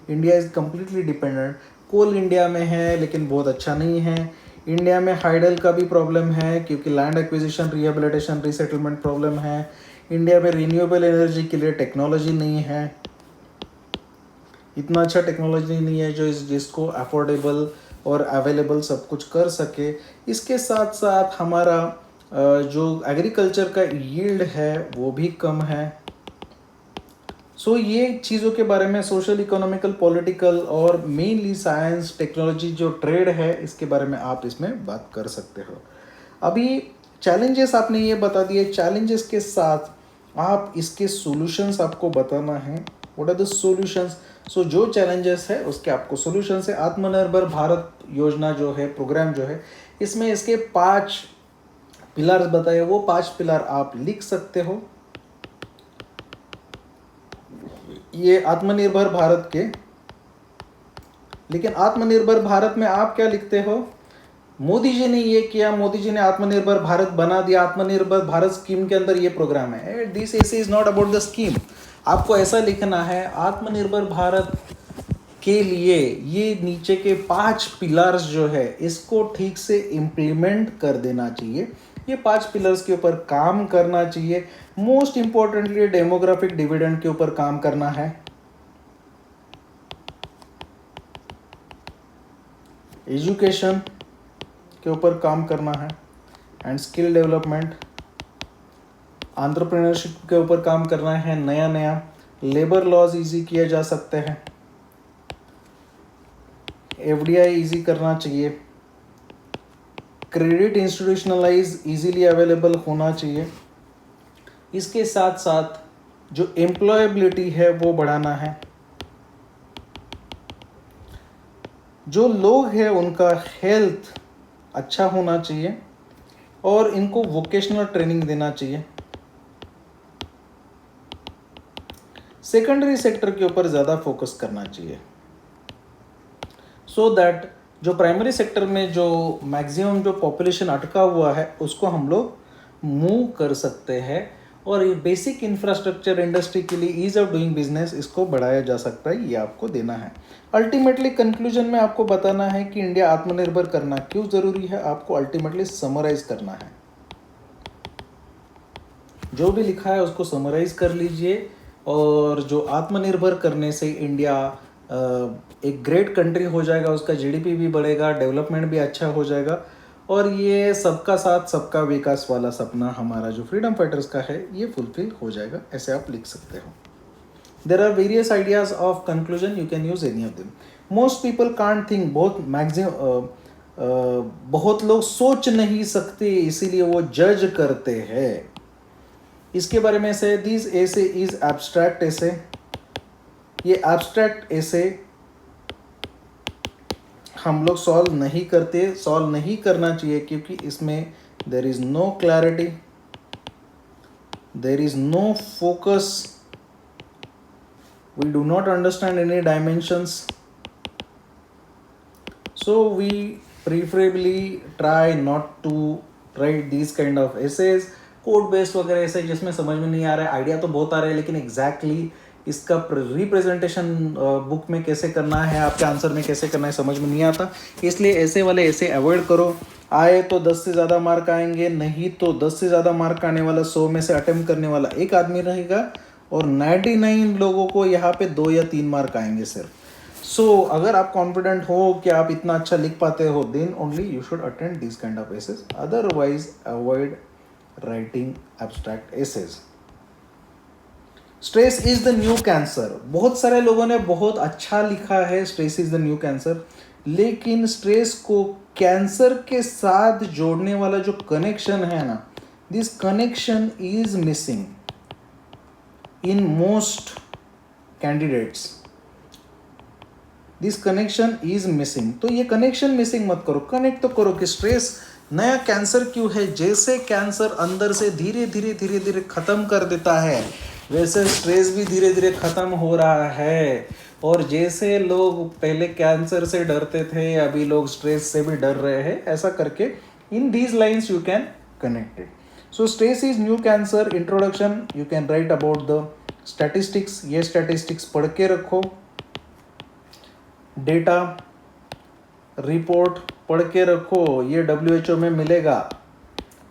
India is completely dependent. Coal India में है लेकिन बहुत अच्छा नहीं है। इंडिया में हाइडल का भी प्रॉब्लम है क्योंकि land acquisition, rehabilitation, resettlement problem है। इंडिया में रिन्यूएबल एनर्जी के लिए टेक्नोलॉजी नहीं है, इतना अच्छा टेक्नोलॉजी नहीं है जो जिसको अफोर्डेबल और अवेलेबल सब कुछ कर सके। इसके साथ साथ हमारा जो एग्रीकल्चर का यील्ड है वो भी कम है। सो ये चीज़ों के बारे में सोशल, इकोनॉमिकल, पॉलिटिकल और मेनली साइंस, टेक्नोलॉजी, जो ट्रेड है, इसके बारे में आप इसमें बात कर सकते हो। अभी चैलेंजेस आपने ये बता दिए, चैलेंजेस के साथ आप इसके सॉल्यूशंस आपको बताना है, व्हाट आर द सॉल्यूशंस। सो जो चैलेंजेस है उसके आपको सॉल्यूशंस है। आत्मनिर्भर भारत योजना जो है, प्रोग्राम जो है, इसमें इसके 5 पिलर्स बताए, वो 5 पिलर आप लिख सकते हो। ये आत्मनिर्भर भारत के, लेकिन आत्मनिर्भर भारत में आप क्या लिखते हो, मोदी जी ने ये किया, मोदी जी ने आत्मनिर्भर भारत बना दिया, आत्मनिर्भर भारत स्कीम के अंदर ये प्रोग्राम है। This is not about the scheme. आपको ऐसा लिखना है, आत्मनिर्भर भारत के लिए ये नीचे के 5 पिलर्स जो है इसको ठीक से इम्प्लीमेंट कर देना चाहिए। ये 5 पिलर्स के ऊपर काम करना चाहिए। मोस्ट इंपॉर्टेंटली डेमोग्राफिक डिविडेंड के ऊपर काम करना है, एजुकेशन के ऊपर काम करना है, एंड स्किल डेवलपमेंट, एंटरप्रेन्योरशिप के ऊपर काम करना है। नया नया लेबर लॉज इजी किए जा सकते हैं, एफडीआई इजी करना चाहिए, क्रेडिट इंस्टीट्यूशनलाइज इजीली अवेलेबल होना चाहिए। इसके साथ साथ जो एम्प्लॉयबिलिटी है वो बढ़ाना है। जो लोग हैं उनका हेल्थ अच्छा होना चाहिए और इनको वोकेशनल ट्रेनिंग देना चाहिए। सेकेंडरी सेक्टर के ऊपर ज़्यादा फोकस करना चाहिए, सो दैट जो प्राइमरी सेक्टर में जो मैक्सिमम जो पॉपुलेशन अटका हुआ है उसको हम लोग मूव कर सकते हैं, और ये बेसिक इंफ्रास्ट्रक्चर इंडस्ट्री के लिए ईज ऑफ डूइंग बिजनेस इसको बढ़ाया जा सकता है। ये आपको देना है। अल्टीमेटली कंक्लूजन में आपको बताना है कि इंडिया आत्मनिर्भर करना क्यों ज़रूरी है। आपको अल्टीमेटली समराइज करना है, जो भी लिखा है उसको समराइज कर लीजिए। और जो आत्मनिर्भर करने से इंडिया एक ग्रेट कंट्री हो जाएगा, उसका जीडीपी भी बढ़ेगा, डेवलपमेंट भी अच्छा हो जाएगा, और ये सबका साथ सबका विकास वाला सपना हमारा जो फ्रीडम फाइटर्स का है ये फुलफिल हो जाएगा। ऐसे आप लिख सकते हो। There are various ideas of conclusion, you can use any of them. Most people can't think, बहुत लोग सोच नहीं सकते, इसीलिए वो जज करते हैं। इसके बारे में से दिस एसे इज एब्स्ट्रैक्ट एसे। ये एब्स्ट्रैक्ट एसे हम लोग सॉल्व नहीं करते, सॉल्व नहीं करना चाहिए, क्योंकि इसमें there is no clarity, there is no focus, we do not understand any dimensions, so we preferably try not to write these kind of essays, code based वगैरह ऐसे जिसमें समझ में नहीं आ रहा है। आइडिया तो बहुत आ रहे हैं, लेकिन एग्जैक्टली इसका रिप्रेजेंटेशन बुक में कैसे करना है, आपके आंसर में कैसे करना है, समझ में नहीं आता। इसलिए ऐसे वाले ऐसे अवॉइड करो। आए तो 10 से ज़्यादा मार्क आएंगे, नहीं तो 10 से ज़्यादा मार्क आने वाला 100 में से अटेम्प्ट करने वाला एक आदमी रहेगा, और 99 लोगों को यहाँ पे 2 या 3 मार्क आएंगे सिर्फ। सो अगर आप कॉन्फिडेंट हो कि आप इतना अच्छा लिख पाते हो, then only you should attend this kind of essays, otherwise avoid writing abstract essays. Stress is the new cancer, बहुत सारे लोगों ने बहुत अच्छा लिखा है stress is the new cancer, लेकिन स्ट्रेस को कैंसर के साथ जोड़ने वाला जो कनेक्शन है ना, this connection is missing in most candidates, this connection is missing. तो ये कनेक्शन मिसिंग मत करो, कनेक्ट तो करो कि स्ट्रेस नया कैंसर क्यों है। जैसे कैंसर अंदर से धीरे धीरे धीरे धीरे खत्म कर देता है, वैसे स्ट्रेस भी धीरे धीरे खत्म हो रहा है। और जैसे लोग पहले कैंसर से डरते थे, अभी लोग स्ट्रेस से भी डर रहे हैं। ऐसा करके in these lines you can connect it. So stress is new cancer. Introduction you can write about the statistics, ये स्टैटिस्टिक्स पढ़ के रखो। डेटा रिपोर्ट पढ़ के रखो, ये WHO में मिलेगा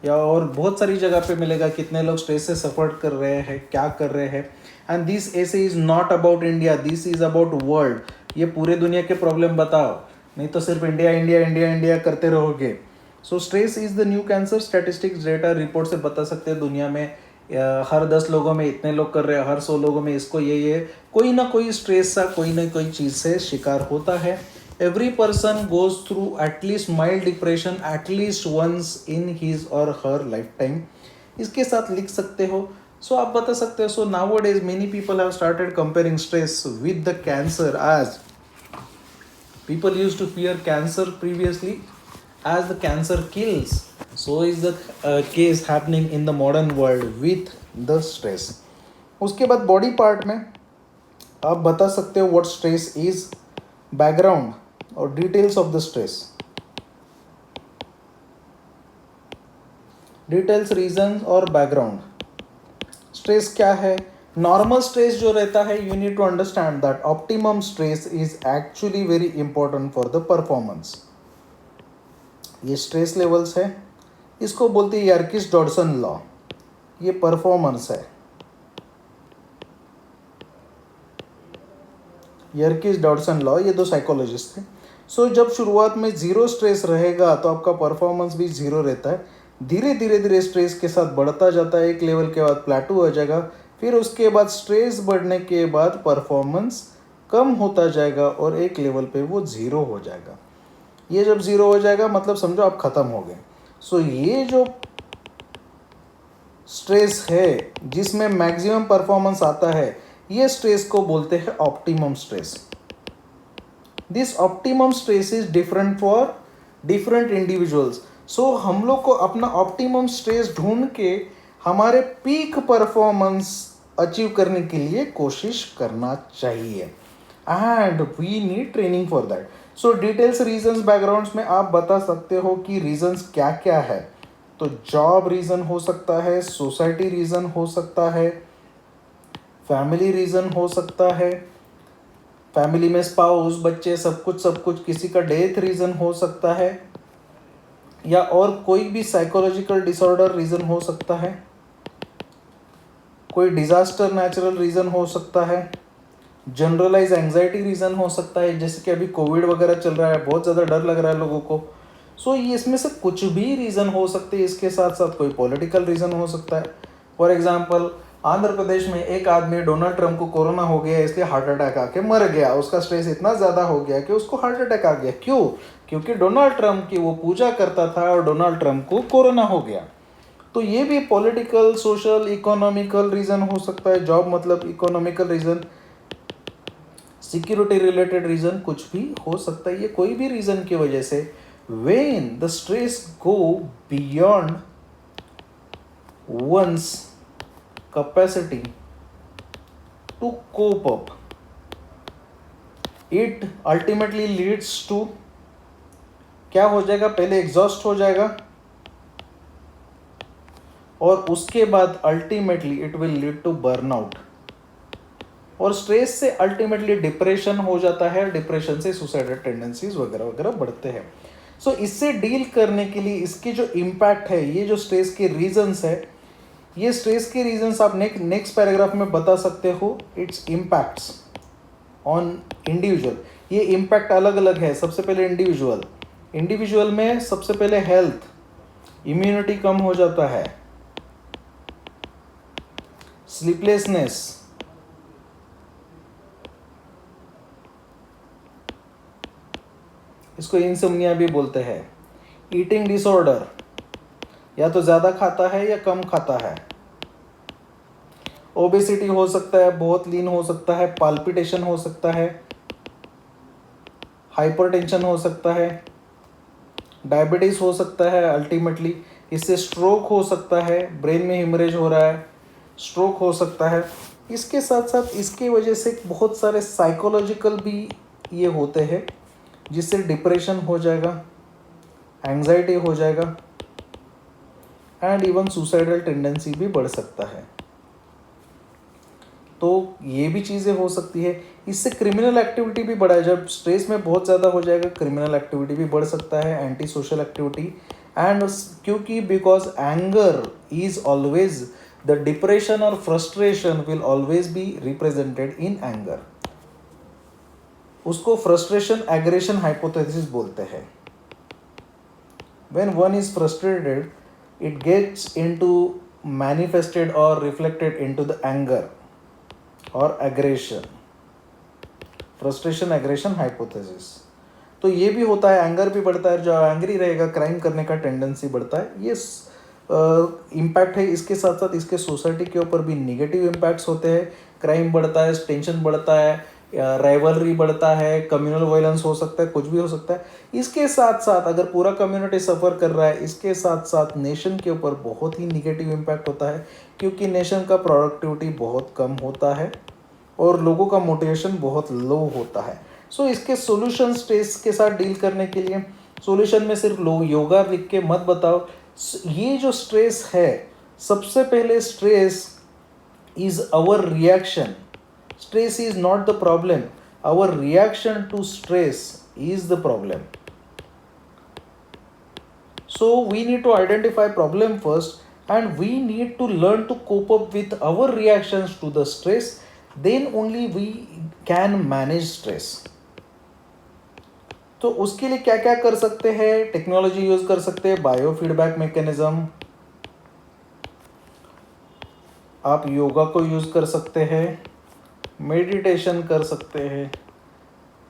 या और बहुत सारी जगह पे मिलेगा, कितने लोग स्ट्रेस से सफ़र कर रहे हैं, क्या कर रहे हैं। एंड दिस ऐसे is not about India, this is about world. ये पूरे दुनिया के प्रॉब्लम बताओ, नहीं तो सिर्फ इंडिया इंडिया इंडिया इंडिया करते रहोगे। So stress is the new cancer. Statistics data report से बता सकते हैं दुनिया में हर 10 लोगों में इतने लोग कर रहे हैं, हर 100 लोगों में इसको ये कोई ना कोई स्ट्रेस सा कोई ना कोई चीज़ से शिकार होता है। Every person goes through at least mild depression at least once in his or her lifetime. इसके साथ लिख सकते हो. सो आप बता सकते हो. So now days many people have started comparing stress with the cancer. आज people used to fear cancer previously, as the cancer kills. So is the case happening in the modern world with the stress. उसके बाद बॉडी पार्ट में आप बता सकते हो what stress is, background और details of the stress, details, reasons और background. स्ट्रेस क्या है? नॉर्मल स्ट्रेस जो रहता है, you need to understand that optimum stress is actually very important for the performance. ये स्ट्रेस लेवल्स है, इसको बोलते हैं यर्किस डॉडसन लॉ. ये परफॉर्मेंस है, यर्किस डॉडसन लॉ. ये दो साइकोलॉजिस्ट थे. सो जब शुरुआत में जीरो स्ट्रेस रहेगा तो आपका परफॉर्मेंस भी जीरो रहता है. धीरे धीरे धीरे स्ट्रेस के साथ बढ़ता जाता है. एक लेवल के बाद प्लेटू हो जाएगा. फिर उसके बाद स्ट्रेस बढ़ने के बाद परफॉर्मेंस कम होता जाएगा और एक लेवल पे वो ज़ीरो हो जाएगा. ये जब ज़ीरो हो जाएगा मतलब समझो आप ख़त्म हो गए. सो ये जो स्ट्रेस है जिसमें मैक्सिमम परफॉर्मेंस आता है, ये स्ट्रेस को बोलते हैं optimum stress. This optimum stress is different for different individuals. So हम लोग को अपना ऑप्टिमम स्ट्रेस ढूंढ के हमारे पीक परफॉर्मेंस अचीव करने के लिए कोशिश करना चाहिए. And we need training for that. So details, reasons, backgrounds में आप बता सकते हो कि रीजंस क्या क्या है. तो जॉब रीज़न हो सकता है, सोसाइटी रीज़न हो सकता है, फैमिली रीज़न हो सकता है, फैमिली में स्पाउस, बच्चे, सब कुछ. किसी का डेथ रीज़न हो सकता है, या और कोई भी साइकोलॉजिकल डिसऑर्डर रीज़न हो सकता है, कोई डिज़ास्टर नेचुरल रीज़न हो सकता है, जनरलाइज एंजाइटी रीज़न हो सकता है. जैसे कि अभी कोविड वगैरह चल रहा है, बहुत ज़्यादा डर लग रहा है लोगों को. सो ये इसमें से कुछ भी रीज़न हो सकते हैं. इसके साथ साथ कोई पॉलिटिकल रीज़न हो सकता है. फॉर एग्जांपल, आंध्र प्रदेश में एक आदमी, डोनाल्ड ट्रंप को कोरोना हो गया, इसलिए हार्ट अटैक आके मर गया. उसका स्ट्रेस इतना ज़्यादा हो गया कि उसको हार्ट अटैक आ गया. क्यों? क्योंकि डोनाल्ड ट्रंप की वो पूजा करता था और डोनाल्ड ट्रंप को कोरोना हो गया. तो ये भी पॉलिटिकल, सोशल, इकोनॉमिकल रीज़न हो सकता है. जॉब मतलब economical reason, security related reason, कुछ भी हो सकता है. ये कोई भी रीज़न की वजह से when the stress go beyond one's capacity to cope up, it ultimately leads to क्या हो जाएगा? पहले एग्जॉस्ट हो जाएगा और उसके बाद ultimately it will lead to burnout. और स्ट्रेस से अल्टीमेटली डिप्रेशन हो जाता है. डिप्रेशन से सुसाइडल टेंडेंसीज वगैरह वगैरह बढ़ते हैं. सो इससे डील करने के लिए इसके जो इम्पैक्ट है, ये जो स्ट्रेस के रीजंस है, ये स्ट्रेस के रीजंस आप नेक्स्ट पैराग्राफ में बता सकते हो. It's impacts on individual. ये इम्पैक्ट अलग अलग है. सबसे पहले इंडिविजुअल में सबसे पहले हेल्थ, इम्यूनिटी कम हो जाता है, स्लीपलेसनेस, इसको इंसोम्निया भी बोलते हैं, ईटिंग डिसऑर्डर, या तो ज़्यादा खाता है या कम खाता है, ओबेसिटी हो सकता है, बहुत लीन हो सकता है, पाल्पिटेशन हो सकता है, हाइपरटेंशन हो सकता है, डायबिटीज़ हो सकता है. अल्टीमेटली इससे स्ट्रोक हो सकता है, ब्रेन में हिमरेज हो रहा है, स्ट्रोक हो सकता है. इसके साथ साथ इसके वजह से बहुत सारे साइकोलॉजिकल भी ये होते हैं, जिससे डिप्रेशन हो जाएगा, एंजाइटी हो जाएगा, एंड इवन सुसाइडल टेंडेंसी भी बढ़ सकता है. तो ये भी चीज़ें हो सकती है. इससे क्रिमिनल एक्टिविटी भी बढ़ा है. जब स्ट्रेस में बहुत ज़्यादा हो जाएगा, क्रिमिनल एक्टिविटी भी बढ़ सकता है, एंटी सोशल एक्टिविटी. एंड क्योंकि because anger is always, the depression और frustration will always be represented in anger. उसको फ्रस्ट्रेशन एग्रेशन हाइपोथेसिस बोलते हैं. When one is frustrated, it gets into manifested or reflected into the anger or aggression. Frustration aggression hypothesis. तो ये भी होता है, एंगर भी बढ़ता है, जो एंग्री रहेगा क्राइम करने का टेंडेंसी बढ़ता है। ये इम्पैक्ट है। इसके साथ साथ इसके सोसाइटी के ऊपर भी निगेटिव इम्पैक्ट्स होते हैं। क्राइम बढ़ता है, टेंशन बढ़ता है, राइवलरी बढ़ता है, कम्युनल वायलेंस हो सकता है, कुछ भी हो सकता है। इसके साथ साथ अगर पूरा कम्युनिटी सफ़र कर रहा है, इसके साथ साथ नेशन के ऊपर बहुत ही निगेटिव इम्पैक्ट होता है, क्योंकि नेशन का प्रोडक्टिविटी बहुत कम होता है और लोगों का मोटिवेशन बहुत लो होता है। सो इसके सॉल्यूशन स्ट्रेस के साथ डील करने के लिए, सॉल्यूशन में सिर्फ लोग योगा लिख के मत बताओ। ये जो स्ट्रेस है, सबसे पहले stress is our reaction. Stress is not the problem, our reaction to stress is the problem. So we need to identify problem first, and we need to learn to cope up with our reactions to the stress. Then only we can manage stress. तो उसके लिए क्या क्या कर सकते हैं? टेक्नोलॉजी यूज कर सकते हैं, बायो फीडबैक मैकेनिज्म, आप योगा को यूज कर सकते हैं, मेडिटेशन कर सकते हैं,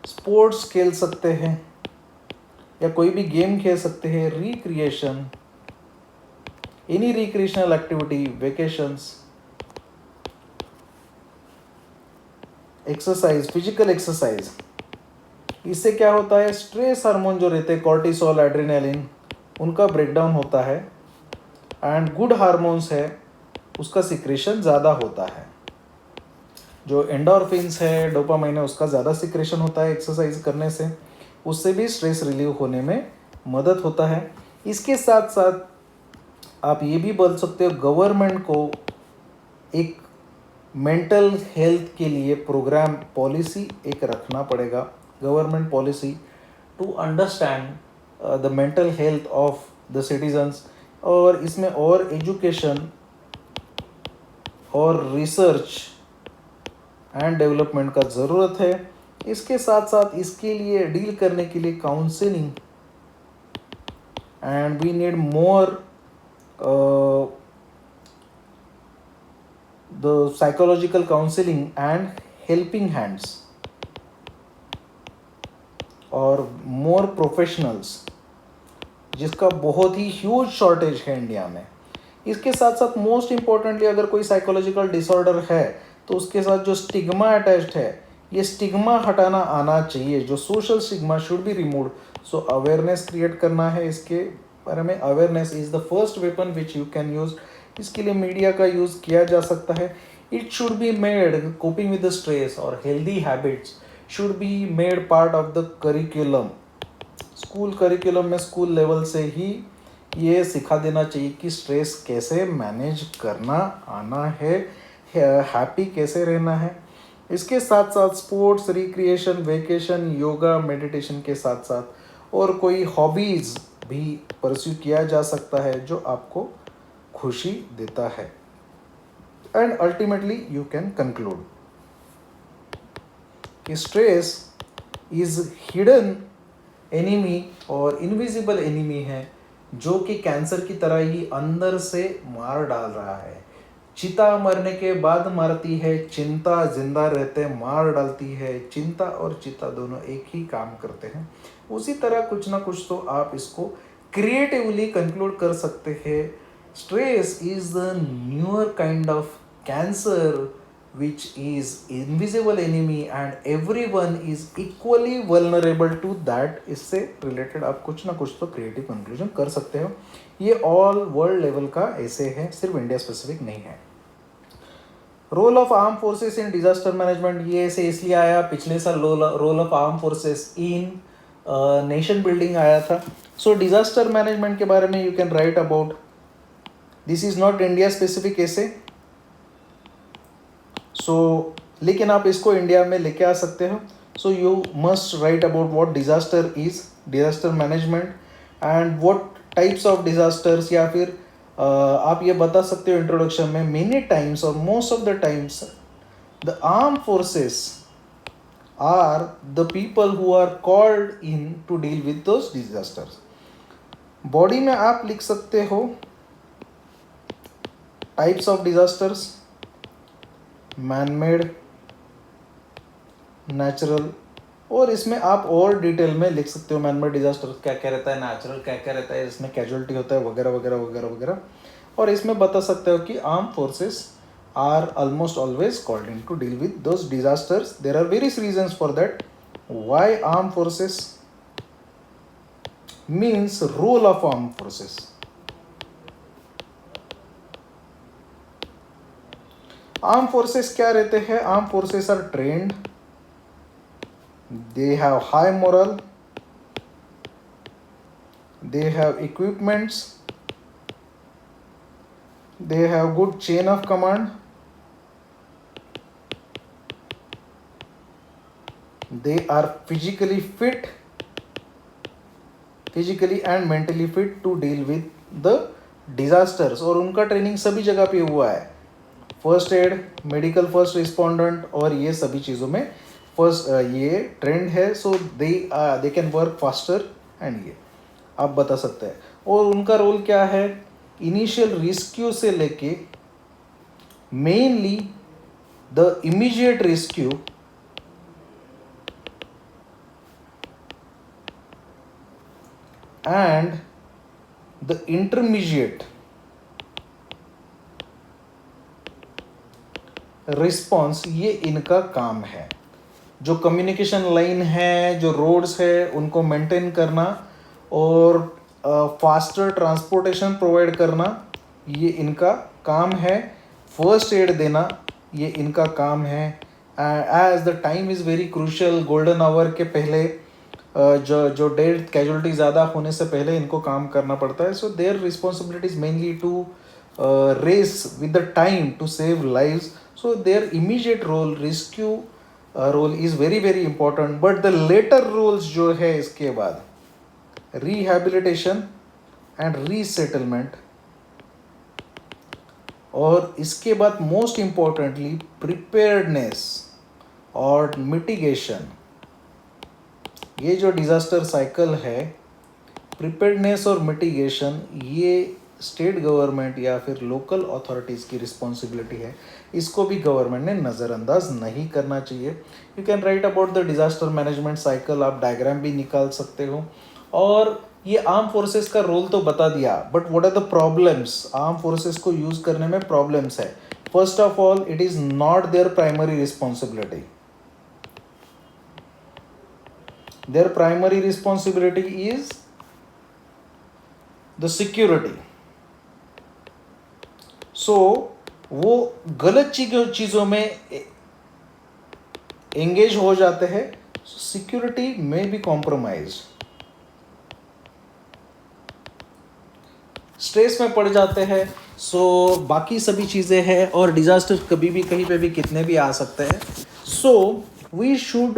स्पोर्ट्स खेल सकते हैं, या कोई भी गेम खेल सकते हैं, recreation, any recreational activity, vacations, exercise, physical exercise. इससे क्या होता है? स्ट्रेस हार्मोन जो रहते हैं, कॉर्टिसोल, एड्रेनालिन, उनका ब्रेकडाउन होता है, एंड गुड हार्मोन्स है उसका सिक्रेशन ज़्यादा होता है। जो एंडोर्फिन्स है, डोपामाइन है, उसका ज़्यादा सिक्रेशन होता है एक्सरसाइज करने से। उससे भी स्ट्रेस रिलीव होने में मदद होता है। इसके साथ साथ आप ये भी बोल सकते हो, गवर्नमेंट को एक मेंटल हेल्थ के लिए प्रोग्राम, पॉलिसी एक रखना पड़ेगा, government policy, to understand the mental health of the citizens. और इसमें और एजुकेशन और रिसर्च एंड डेवलपमेंट का ज़रूरत है। इसके साथ साथ इसके लिए डील करने के लिए counselling, and we need more the psychological counselling and helping hands और मोर प्रोफेशनल्स, जिसका बहुत ही ह्यूज शॉर्टेज है इंडिया में। इसके साथ साथ मोस्ट इम्पॉर्टेंटली, अगर कोई साइकोलॉजिकल डिसऑर्डर है तो उसके साथ जो स्टिग्मा अटैच्ड है, ये स्टिग्मा हटाना आना चाहिए। जो social stigma should be removed. So awareness create करना है इसके बारे में। Awareness is the first weapon which you can use. इसके लिए मीडिया का यूज़ किया जा सकता है। It should be made, coping with the stress और healthy habits should be made part of the curriculum. School curriculum में स्कूल लेवल से ही ये सिखा देना चाहिए कि स्ट्रेस कैसे मैनेज करना आना है, हैप्पी कैसे रहना है। इसके साथ साथ sports, recreation, vacation, yoga, meditation के साथ साथ और कोई हॉबीज़ भी परस्यू किया जा सकता है जो आपको खुशी देता है। And ultimately you can conclude कि स्ट्रेस इज हिडन एनिमी और इनविजिबल एनिमी है, जो कि कैंसर की तरह ही अंदर से मार डाल रहा है। चिता मरने के बाद मारती है, चिंता जिंदा रहते मार डालती है। चिंता और चिता दोनों एक ही काम करते हैं। उसी तरह कुछ ना कुछ तो आप इसको क्रिएटिवली कंक्लूड कर सकते हैं। Stress is the newer kind of cancer which is invisible enemy and everyone is equally vulnerable to that। इससे रिलेटेड आप कुछ ना कुछ तो क्रिएटिव कंक्लूजन कर सकते हो। ये ऑल वर्ल्ड लेवल का ऐसे है, सिर्फ इंडिया स्पेसिफिक नहीं है। Role of arm forces in disaster management, ये ऐसे इसलिए आया, पिछले साल role of arm forces in nation building आया था। सो डिजास्टर मैनेजमेंट के बारे में you can write about, this is not India specific ऐसे। लेकिन आप इसको इंडिया में लेके आ सकते हो। So you must write about what disaster is, disaster management and what types of disasters, या फिर आप ये बता सकते हो इंट्रोडक्शन में, मेनी टाइम्स और most of the times the arm forces are the people who are called in to deal with those disasters. Body में आप लिख सकते हो types of disasters, man-made, natural और इसमें आप और डिटेल में लिख सकते हो मैन मेड डिजास्टर क्या क्या रहता है, नेचुरल क्या क्या रहता है, इसमें कैजुअलिटी होता है वगैरह वगैरह वगैरह वगैरह। और इसमें बता सकते हो कि arm forces are almost always called in to deal with those disasters. There are various reasons for that why arm forces means role of arm forces. Arm forces क्या रहते हैं? Arm forces are trained, they have high moral, they have equipments, they have good chain of command, they are physically and mentally fit to deal with the disasters। और उनका ट्रेनिंग सभी जगह पे हुआ है, first aid, medical first respondent और ये सभी चीज़ों में फर्स्ट ये ट्रेंड है। So they can work faster and ये आप बता सकते हैं। और उनका रोल क्या है? इनिशियल रेस्क्यू से लेके mainly the immediate rescue and the intermediate response, ये इनका काम है। जो कम्युनिकेशन लाइन है, जो रोड्स है, उनको मेंटेन करना और फास्टर ट्रांसपोर्टेशन प्रोवाइड करना, ये इनका काम है। फर्स्ट एड देना, ये इनका काम है। As the time is very crucial, golden hour के पहले जो डेथ कैजुअलिटी ज़्यादा होने से पहले इनको काम करना पड़ता है। So their responsibility is mainly to race with the time to save lives. So their immediate role, rescue role is very very important. But the latter roles जो है इसके बाद, रिहैबिलिटेशन एंड रीसेटलमेंट, और इसके बाद मोस्ट इम्पॉर्टेंटली प्रिपेयर्डनेस और मिटिगेशन। ये जो डिज़ास्टर साइकिल है, प्रिपेयर्डनेस और मिटिगेशन, ये स्टेट गवर्नमेंट या फिर लोकल अथॉरिटीज़ की रिस्पॉन्सिबिलिटी है। इसको भी गवर्नमेंट ने नज़रअंदाज नहीं करना चाहिए। You can write about the disaster management cycle, आप डायग्राम भी निकाल सकते हो। और ये आर्म फोर्सेस का रोल तो बता दिया, but what are the problems? Arm forces को यूज़ करने में प्रॉब्लम्स है। First of all, it is not their primary responsibility. Their primary responsibility is the security. So वो गलत चीज़ों में एंगेज हो जाते हैं, सिक्योरिटी में भी कॉम्प्रोमाइज, स्ट्रेस में पड़ जाते हैं। सो बाकी सभी चीज़ें हैं, और डिज़ास्टर कभी भी कहीं पे भी कितने भी आ सकते हैं। सो वी शुड,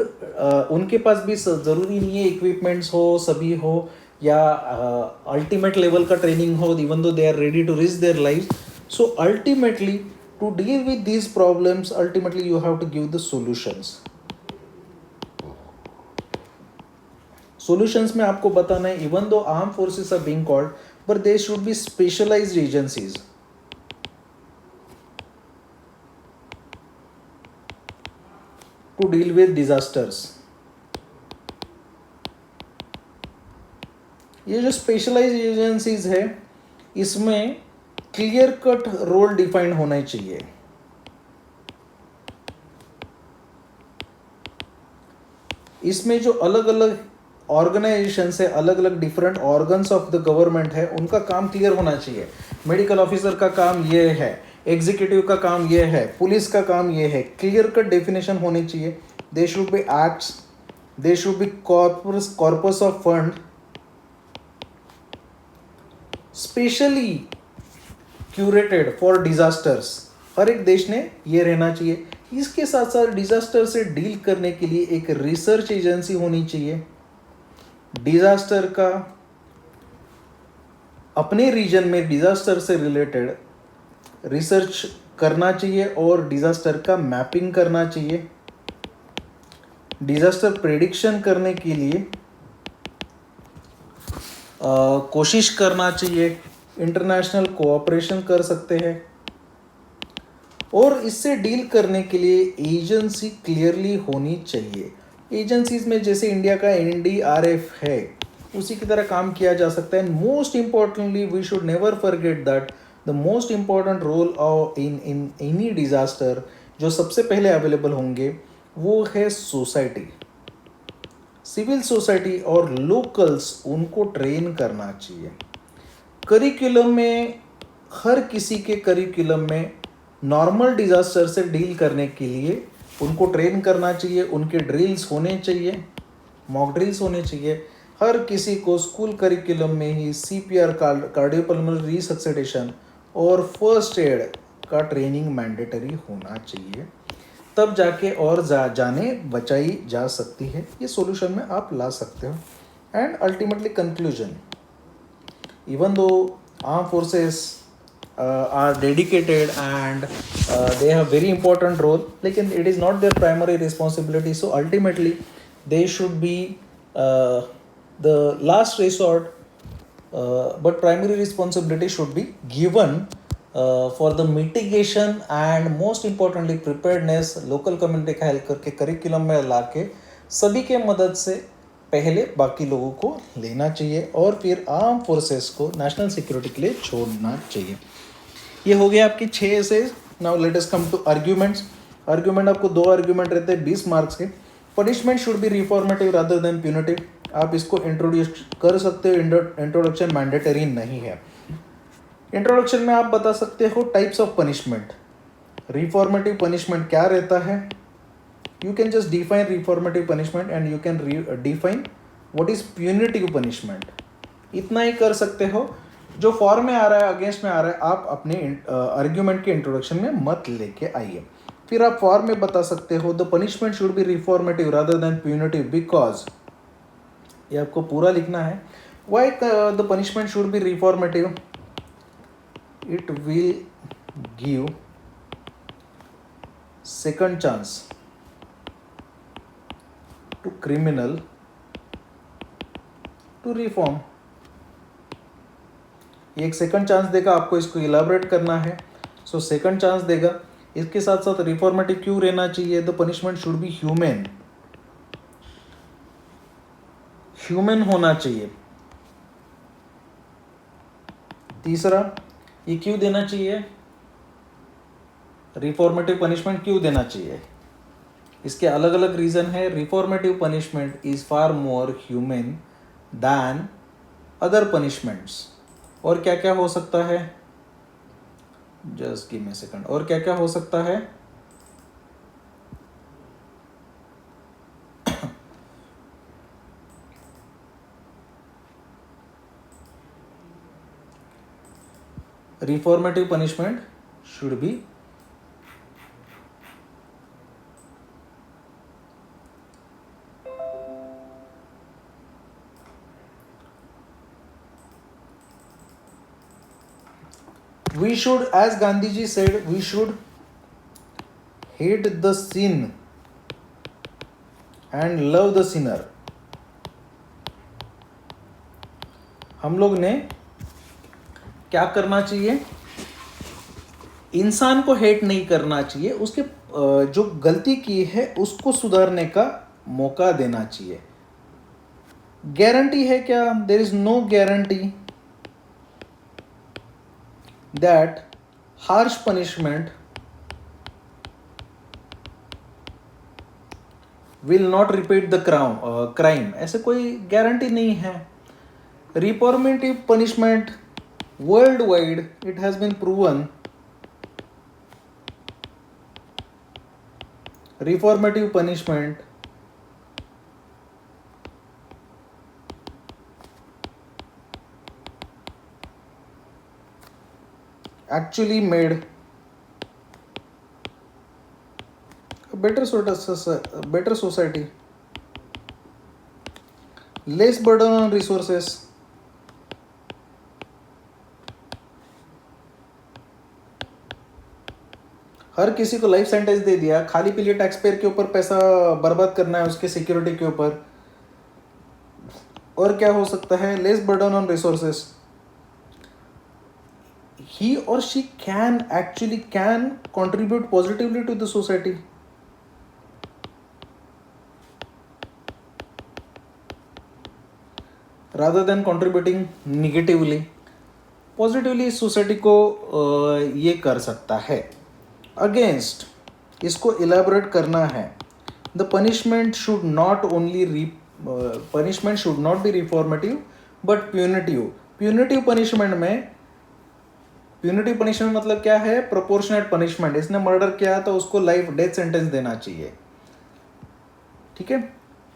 उनके पास भी ज़रूरी नहीं है इक्विपमेंट्स हो, सभी हो, या अल्टीमेट लेवल का ट्रेनिंग हो, even though they are ready to risk their life. So ultimately, to deal with these problems, ultimately you have to give the solutions. Solutions में आपको बताना है, even though armed forces are being called, but they should be specialized agencies. To deal with disasters. ये जो specialized agencies है, इसमें क्लियर कट रोल डिफाइंड होना चाहिए। इसमें जो अलग अलग ऑर्गेनाइजेशन है, अलग अलग different organs of the government है, उनका काम क्लियर होना चाहिए। मेडिकल ऑफिसर का काम ये है, एग्जीक्यूटिव का काम ये है, पुलिस का काम ये है। क्लियर कट डेफिनेशन होनी चाहिए। They should be acts, they should be corpus of fund, specially curated for disasters. हर एक देश ने ये रहना चाहिए। इसके साथ साथ डिजास्टर से डील करने के लिए एक रिसर्च एजेंसी होनी चाहिए। डिजास्टर का अपने रीजन में डिजास्टर से रिलेटेड रिसर्च करना चाहिए और डिजास्टर का मैपिंग करना चाहिए। डिजास्टर प्रेडिक्शन करने के लिए कोशिश करना चाहिए। इंटरनेशनल कोऑपरेशन कर सकते हैं, और इससे डील करने के लिए एजेंसी क्लियरली होनी चाहिए। एजेंसीज में जैसे इंडिया का NDRF है उसी की तरह काम किया जा सकता है. And most importantly we should never forget that the most important role in any disaster जो सबसे पहले अवेलेबल होंगे वो है सोसाइटी. सिविल सोसाइटी और लोकल्स उनको ट्रेन करना चाहिए. करिकुलम में हर किसी के करिकुलम में नॉर्मल डिजास्टर से डील करने के लिए उनको ट्रेन करना चाहिए. उनके ड्रिल्स होने चाहिए, मॉक ड्रिल्स होने चाहिए. हर किसी को स्कूल करिकुलम में ही CPR कार्डियोपल्मोनरी रिसससिटेशन और फर्स्ट एड का ट्रेनिंग मैंडेटरी होना चाहिए. तब जाके और जाने बचाई जा सकती है. ये सॉल्यूशन में आप ला सकते हो. And ultimately conclusion, even though armed forces are dedicated and they have very important role, लेकिन it is not their primary responsibility. So ultimately they should be the last resort, but primary responsibility should be given for the mitigation and most importantly preparedness. Local community का हेल्प करके करिकुलम में ला के सभी के मदद से पहले बाकी लोगों को लेना चाहिए और फिर आर्म फोर्सेस को नेशनल सिक्योरिटी के लिए छोड़ना चाहिए. ये हो गया आपकी 6 ऐसे. Now let us come to arguments. Argument आपको 2 आर्ग्यूमेंट रहते हैं 20 मार्क्स के. Punishment should be reformative rather than punitive. आप इसको इंट्रोड्यूस कर सकते हो, इंट्रोडक्शन मैंडेटरी नहीं है. इंट्रोडक्शन में आप बता सकते हो types of punishment. Reformative punishment क्या रहता है. You can just define reformative punishment and you can define what is punitive punishment. इतना ही कर सकते हो. जो फॉर्म में आ रहा है, अगेंस्ट में आ रहा है, आप अपने आर्ग्यूमेंट के इंट्रोडक्शन में मत लेके आइए. फिर आप फॉर्म में बता सकते हो the punishment should be reformative rather than punitive because, ये आपको पूरा लिखना है. Why the punishment should be reformative. It will give second chance to criminal to reform. ये एक सेकंड चांस देगा. आपको इसको इलाबरेट करना है. सो सेकंड चांस देगा. इसके साथ साथ रिफॉर्मेटिव क्यों रहना चाहिए. The punishment should be human. Human होना चाहिए. तीसरा, ये क्यों देना चाहिए, रिफॉर्मेटिव पनिशमेंट क्यों देना चाहिए. इसके अलग अलग रीजन है. Reformative punishment is far more human than other punishments. और क्या क्या हो सकता है, जस्ट गिव मी सेकंड. और क्या क्या हो सकता है. Reformative punishment should B we should, as Gandhiji said, we should hate the sin and love the sinner. हम लोग ने क्या करना चाहिए, इंसान को हेट नहीं करना चाहिए, उसके जो गलती की है उसको सुधारने का मौका देना चाहिए. गारंटी है क्या, there is no guarantee that harsh punishment will not repeat the crime. ऐसे कोई गारंटी नहीं है. Reformative punishment worldwide, it has been proven, reformative punishment actually made a better society, less burden on resources. हर किसी को लाइफ सेंटेंस दे दिया, खाली पीली टैक्स पेयर के ऊपर पैसा बर्बाद करना है उसके सिक्योरिटी के ऊपर. और क्या हो सकता है, less burden on resources. he or she can contribute positively to the society. rather than contributing negatively, positively society को ये कर सकता है. अगेंस्ट इसको इलेबोरेट करना है. The punishment should not be reformative but punitive. Punitive punishment मतलब क्या है? Proportionate punishment. इसने मर्डर किया तो उसको लाइफ डेथ सेंटेंस देना चाहिए. ठीक है,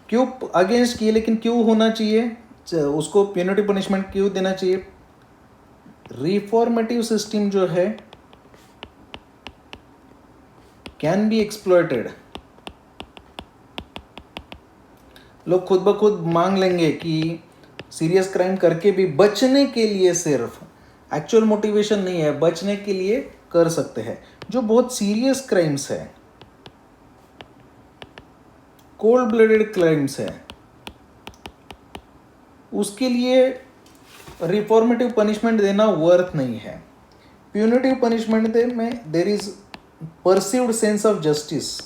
क्यों अगेंस्ट किए, लेकिन क्यों होना चाहिए उसको प्यूनिटिव पनिशमेंट क्यों देना चाहिए? रिफॉर्मेटिव सिस्टम जो है कैन बी एक्सप्लॉयटेड. लोग खुद ब खुद मांग लेंगे कि सीरियस क्राइम करके भी बचने के लिए, सिर्फ एक्चुअल मोटिवेशन नहीं है, बचने के लिए कर सकते हैं. जो बहुत सीरियस क्राइम्स है, कोल्ड ब्लडेड क्राइम्स है, उसके लिए रिफॉर्मेटिव पनिशमेंट देना वर्थ नहीं है. प्यूनिटिव पनिशमेंट में there is perceived sense of justice.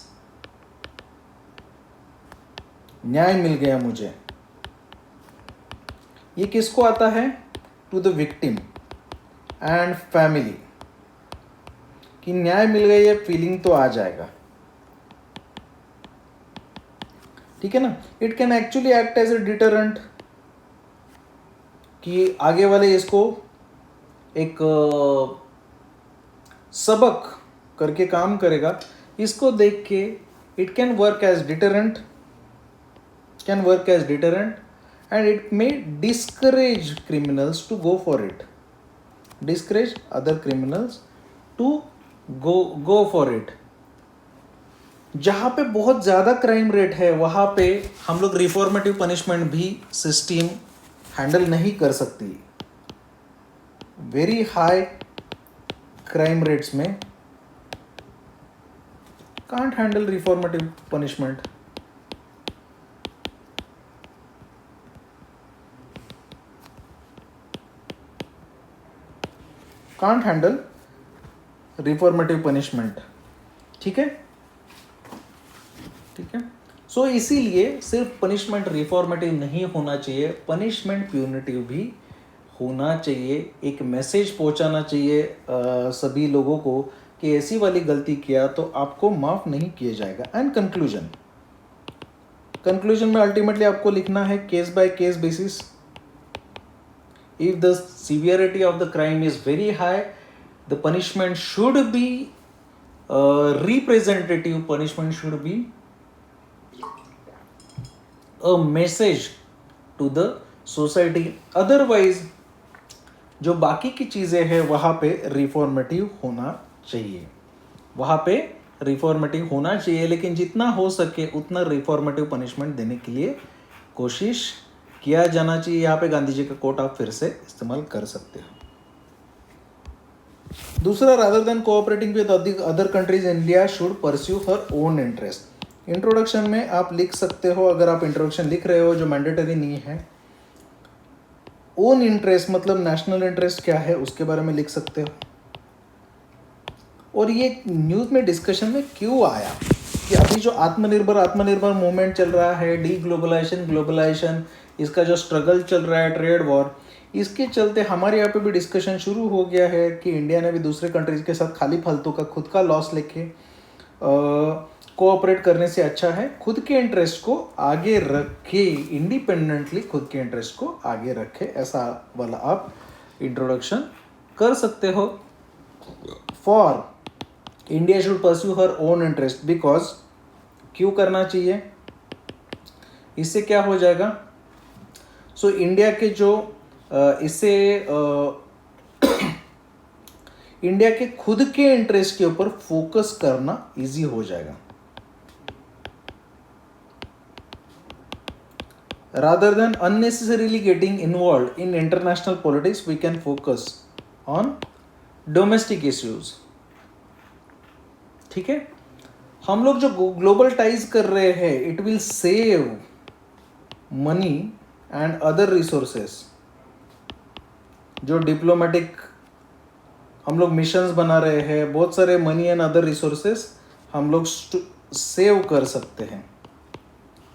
न्याय मिल गया मुझे. ये किसको आता है? To the victim and family, कि न्याय मिल गया, ये फीलिंग तो आ जाएगा. ठीक है ना. It can actually act as a deterrent, कि आगे वाले इसको एक सबक करके काम करेगा. इसको देख के it can work as deterrent, and it may discourage criminals to go for it, discourage other criminals to go for it. जहाँ पे बहुत ज़्यादा क्राइम रेट है वहाँ पे हम लोग रिफॉर्मेटिव पनिशमेंट भी सिस्टम हैंडल नहीं कर सकती. वेरी हाई क्राइम रेट्स में can't handle reformative punishment. Can't handle reformative punishment. ठीक है. सो इसीलिए सिर्फ पनिशमेंट रिफॉर्मेटिव नहीं होना चाहिए, पनिशमेंट प्यूनिटिव भी होना चाहिए. एक मैसेज पहुंचाना चाहिए सभी लोगों को कि ऐसी वाली गलती किया तो आपको माफ नहीं किया जाएगा. एंड कंक्लूजन में अल्टीमेटली आपको लिखना है case by case basis. If the severity of the crime is very high, the punishment should be representative. Punishment should be a message to the society. Otherwise, जो बाकी की चीज़ें हैं वहाँ पे रिफॉर्मेटिव होना चाहिए. लेकिन जितना हो सके उतना रिफॉर्मेटिव पनिशमेंट देने के लिए कोशिश किया जाना चाहिए. यहाँ पे गांधी जी का कोट आप फिर से इस्तेमाल कर सकते हो. दूसरा, rather than cooperating with other countries, India should pursue her own interest. Introduction में आप लिख सकते हो, अगर आप इंट्रोडक्शन लिख रहे हो जो मैंडेटरी नहीं है. ओन इंटरेस्ट मतलब नेशनल इंटरेस्ट क्या है उसके बारे में लिख सकते हो. और ये न्यूज़ में डिस्कशन में क्यों आया कि अभी जो आत्मनिर्भर मूवमेंट चल रहा है, डी ग्लोबलाइजेशन, इसका जो स्ट्रगल चल रहा है, ट्रेड वॉर, इसके चलते हमारे यहाँ पे भी डिस्कशन शुरू हो गया है कि इंडिया ने भी दूसरे कंट्रीज के साथ खाली फालतू का खुद का लॉस लेके कोऑपरेट करने से अच्छा है खुद के इंटरेस्ट को आगे रखे, इंडिपेंडेंटली खुद के इंटरेस्ट को आगे रखे. ऐसा वाला आप इंट्रोडक्शन कर सकते हो. For India should pursue her own interest because, क्यों करना चाहिए, इससे क्या हो जाएगा. सो इंडिया के जो इससे इंडिया के खुद के इंटरेस्ट के ऊपर फोकस करना इजी हो जाएगा. Rather than unnecessarily getting involved in international politics, we can focus on domestic issues. ठीक है. हम लोग जो ग्लोबल टाइज कर रहे हैं, it will save money and other resources. जो डिप्लोमेटिक हम लोग मिशंस बना रहे हैं, बहुत सारे मनी एंड अदर रिसोर्सेस हम लोग सेव कर सकते हैं.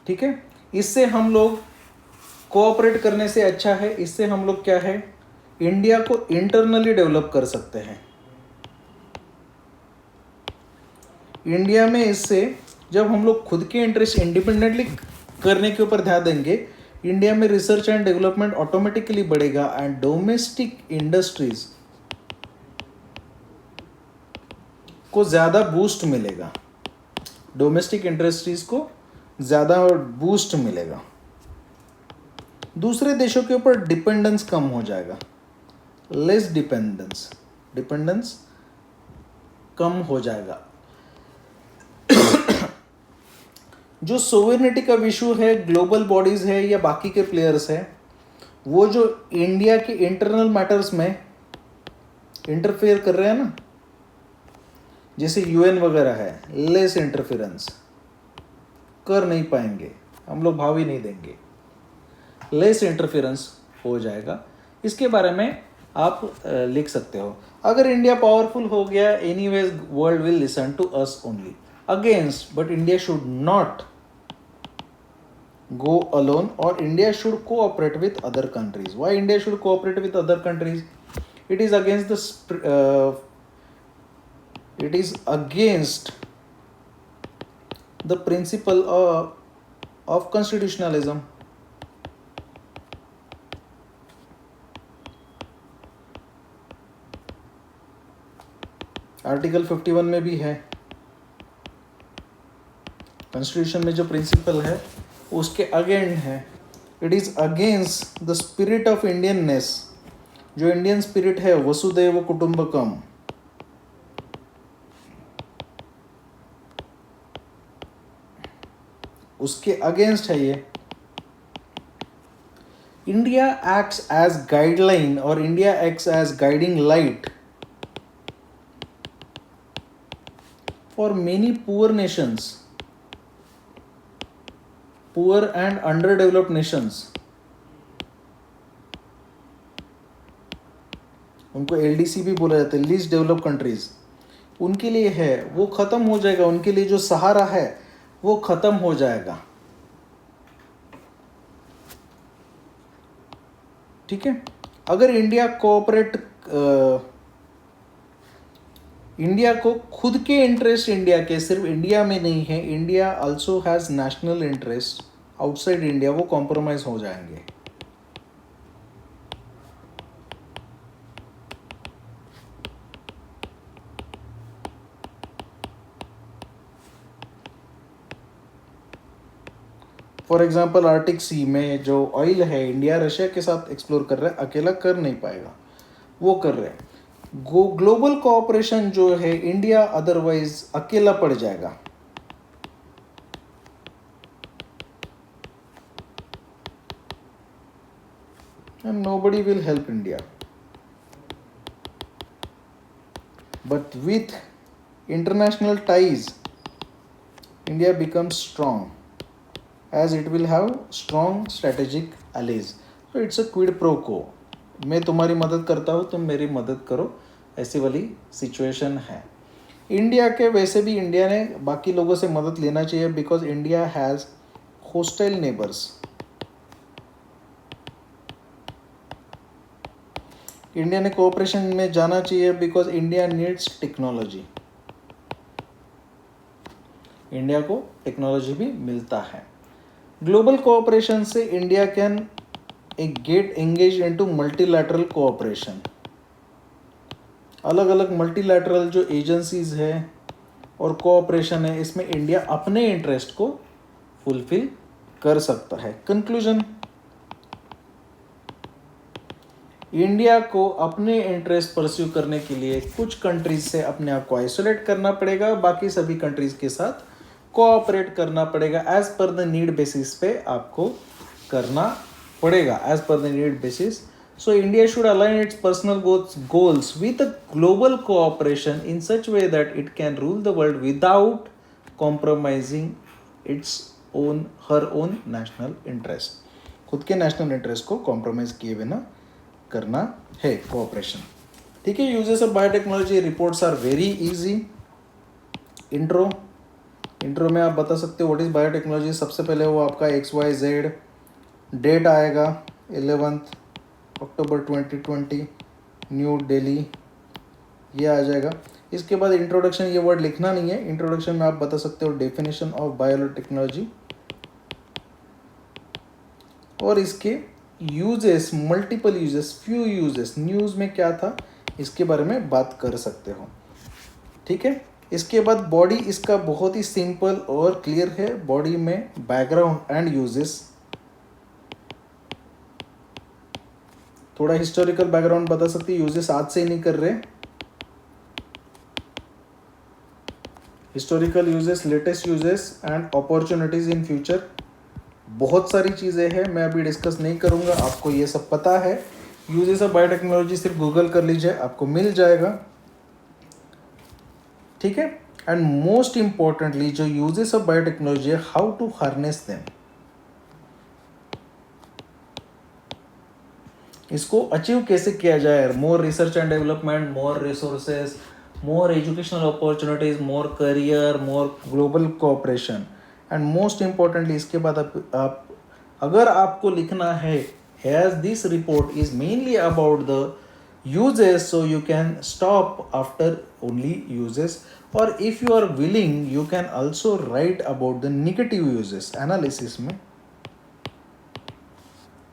ठीक है. इससे हम लोग कोऑपरेट करने से अच्छा है, इससे हम लोग क्या है, इंडिया को इंटरनली डेवलप कर सकते हैं। इंडिया में इससे जब हम लोग खुद के इंटरेस्ट इंडिपेंडेंटली करने के ऊपर ध्यान देंगे, इंडिया में रिसर्च एंड डेवलपमेंट ऑटोमेटिकली बढ़ेगा एंड डोमेस्टिक इंडस्ट्रीज को ज़्यादा बूस्ट मिलेगा, डोमेस्टिक इंडस्ट्रीज को ज़्यादा बूस्ट मिलेगा, दूसरे देशों के ऊपर डिपेंडेंस कम हो जाएगा, लेस डिपेंडेंस कम हो जाएगा। जो सोवरेनिटी का इशू है, ग्लोबल बॉडीज है या बाकी के प्लेयर्स है, वो जो इंडिया के इंटरनल मैटर्स में इंटरफेयर कर रहे हैं ना, जैसे यूएन वगैरह है, लेस इंटरफेरेंस कर नहीं पाएंगे, हम लोग भाव ही नहीं देंगे, लेस इंटरफेरेंस हो जाएगा। इसके बारे में आप लिख सकते हो। अगर इंडिया पावरफुल हो गया, anyways world will listen to us only against, but India should not go alone, or India should cooperate with other countries. Why India should cooperate with other countries? It is against the principle of constitutionalism. Article 51 में भी है, कॉन्स्टिट्यूशन में जो प्रिंसिपल है उसके अगेंस्ट है। It is against the spirit of Indianness, जो इंडियन स्पिरिट है, वसुदैव कुटुंबकम, उसके अगेंस्ट है ये। इंडिया एक्ट्स एज गाइडलाइन और India acts as guiding light for many poor nations, poor and underdeveloped nations. उनको एलडीसी भी बोला जाता है, लीस्ट डेवलप्ड कंट्रीज, उनके लिए है, वो खत्म हो जाएगा, उनके लिए जो सहारा है वो खत्म हो जाएगा। ठीक है, अगर इंडिया कोऑपरेट, इंडिया को खुद के इंटरेस्ट, इंडिया के सिर्फ इंडिया में नहीं है, India also has national interest outside India, वो कॉम्प्रोमाइज हो जाएंगे। फॉर एग्जाम्पल आर्टिक सी में जो ऑयल है, इंडिया रशिया के साथ एक्सप्लोर कर रहा है, अकेला कर नहीं पाएगा, वो कर रहे हैं। ग्लोबल कोऑपरेशन जो है, इंडिया अदरवाइज अकेला पड़ जाएगा। And nobody will help India. But with international ties, India becomes strong, as it will have strong strategic allies. So it's a quid pro quo. मैं तुम्हारी मदद करता हूँ, तुम मेरी मदद करो, ऐसी वाली सिचुएशन है। इंडिया के वैसे भी इंडिया ने बाकी लोगों से मदद लेना चाहिए, because India has hostile neighbours. India ने कोऑपरेशन में जाना चाहिए, because India needs technology, India को टेक्नोलॉजी भी मिलता है। ग्लोबल कोऑपरेशन से India can get engage into multilateral cooperation. अलग अलग मल्टीलैटरल जो एजेंसीज है और कोऑपरेशन है, इसमें इंडिया अपने इंटरेस्ट को फुलफिल कर सकता है। कंक्लूजन, इंडिया को अपने इंटरेस्ट परस्यू करने के लिए कुछ कंट्रीज से अपने आप को आइसोलेट करना पड़ेगा, बाकी सभी कंट्रीज के साथ कोऑपरेट करना पड़ेगा। As per the need basis पे आपको करना पड़ेगा, as per the need basis. So India should align its personal goals with a global cooperation in such way that it can rule the world without compromising its own her own national interest. खुद के नेशनल इंटरेस्ट को कॉम्प्रोमाइज किए बिना करना है कोऑपरेशन। ठीक है, uses of biotechnology reports are very easy. Intro में आप बता सकते हो व्हाट इज बायोटेक्नोलॉजी। सबसे पहले वो आपका XYZ डेट आएगा 11 अक्टूबर 2020, न्यू दिल्ली, ये आ जाएगा। इसके बाद इंट्रोडक्शन, ये वर्ड लिखना नहीं है, इंट्रोडक्शन में आप बता सकते हो डेफिनेशन ऑफ बायोटेक्नोलॉजी, और इसके uses, multiple uses, few uses, news में क्या था इसके बारे में बात कर सकते हो। ठीक है, इसके बाद बॉडी इसका बहुत ही सिंपल और क्लियर है। बॉडी में बैकग्राउंड एंड यूजेस, थोड़ा हिस्टोरिकल बैकग्राउंड बता सकती है, यूजेस आज से ही नहीं कर रहे, historical uses, latest uses and opportunities in future. बहुत सारी चीज़ें हैं, मैं अभी डिस्कस नहीं करूंगा, आपको ये सब पता है। यूजेस ऑफ बायोटेक्नोलॉजी सिर्फ गूगल कर लीजिए, आपको मिल जाएगा। ठीक है, एंड मोस्ट इंपॉर्टेंटली जो यूजेस ऑफ बायोटेक्नोलॉजी है, हाउ टू हार्नेस देम, इसको अचीव कैसे किया जाए। More research and development, more resources, more educational opportunities, more career, more global cooperation, and most importantly इसके बाद आप अगर आपको लिखना है as this report is mainly about the uses, so you can stop after only uses, or if you are willing you can also write about the negative uses analysis में।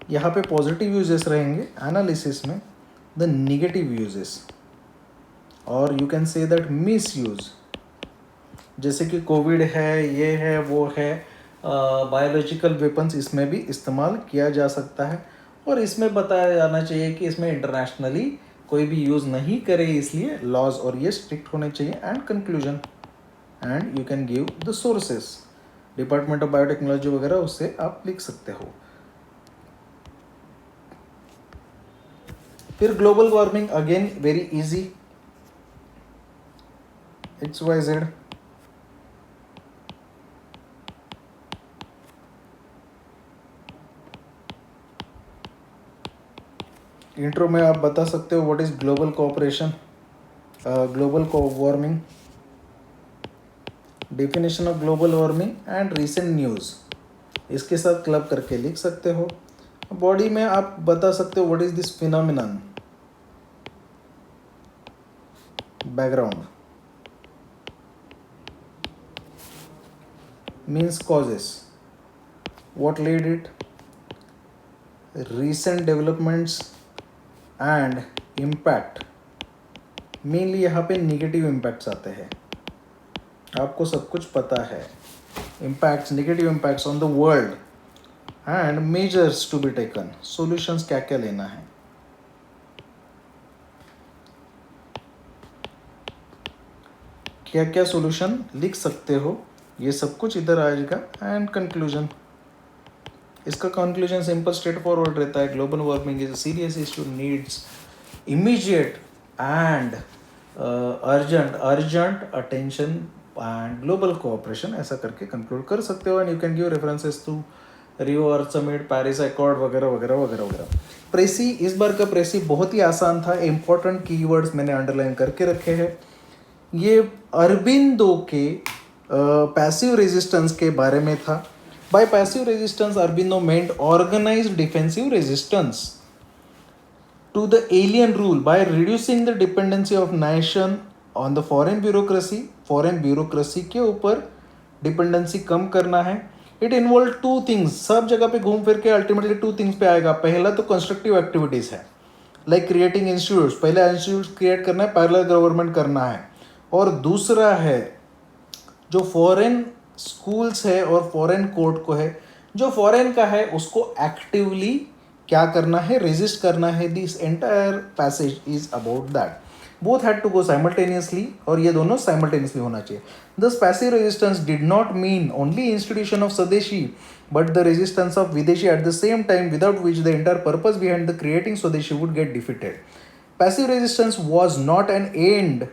यहाँ पे पॉजिटिव यूजेस रहेंगे, एनालिसिस में द निगेटिव यूजेस, और you can say that miss use, जैसे कि कोविड है, ये है, वो है, बायोलॉजिकल वेपन्स इसमें भी इस्तेमाल किया जा सकता है। और इसमें बताया जाना चाहिए कि इसमें इंटरनेशनली कोई भी यूज़ नहीं करे, इसलिए लॉज और ये स्ट्रिक्ट होने चाहिए। And conclusion, and you can give the sources, department of biotechnology वगैरह, उससे आप लिख सकते हो। फिर global warming, again very easy, XYZ। Intro में आप बता सकते हो what is global cooperation, global warming, definition of global warming and recent news, इसके साथ क्लब करके लिख सकते हो। बॉडी में आप बता सकते हो what is this phenomenon, background means causes, what lead it, recent developments and impact, mainly यहाँ पे निगेटिव इम्पैक्ट्स आते हैं, आपको सब कुछ पता है। Impacts, negative impacts on the world and measures to be taken, solutions क्या क्या लेना है। क्या क्या सॉल्यूशन लिख सकते हो, ये सब कुछ इधर आएगा। एंड कंक्लूजन, इसका कंक्लूजन सिंपल स्ट्रेट फॉरवर्ड रहता है, global warming is a serious issue, needs immediate and urgent attention and global cooperation, ऐसा करके कंक्लूड कर सकते हो। And you can give references to Rio earth summit, Paris accord वगैरह वगैरह वगैरह वगैरह। प्रेसी, इस बार का प्रेसी बहुत ही आसान था, इंपॉर्टेंट कीवर्ड्स मैंने अंडरलाइन करके रखे हैं। ये अरबिंदो के पैसिव रेजिस्टेंस के बारे में था। By passive resistance, Aurobindo meant organized defensive resistance to the alien rule by reducing the dependency of nation on the foreign bureaucracy. Foreign bureaucracy के ऊपर डिपेंडेंसी कम करना है। इट इन्वॉल्व टू थिंग्स, सब जगह पे घूम फिर के अल्टीमेटली टू थिंग्स पे आएगा। पहला तो कंस्ट्रक्टिव एक्टिविटीज़ है, लाइक क्रिएटिंग इंस्टीट्यूट्स, पहले इंस्टीट्यूट क्रिएट करना है, पैरेलल गवर्नमेंट करना है। और दूसरा है जो फॉरेन स्कूल्स है और फॉरेन कोर्ट को है, जो फॉरेन का है उसको एक्टिवली क्या करना है, रेजिस्ट करना है। This entire passage is about that, both had to go simultaneously, और ये दोनों साइमल्टेनियसली होना चाहिए। This passive resistance did not mean only institution of swadeshi but the resistance of videshi at the same time, without which the entire purpose behind the creating swadeshi would get defeated. Passive resistance was not an end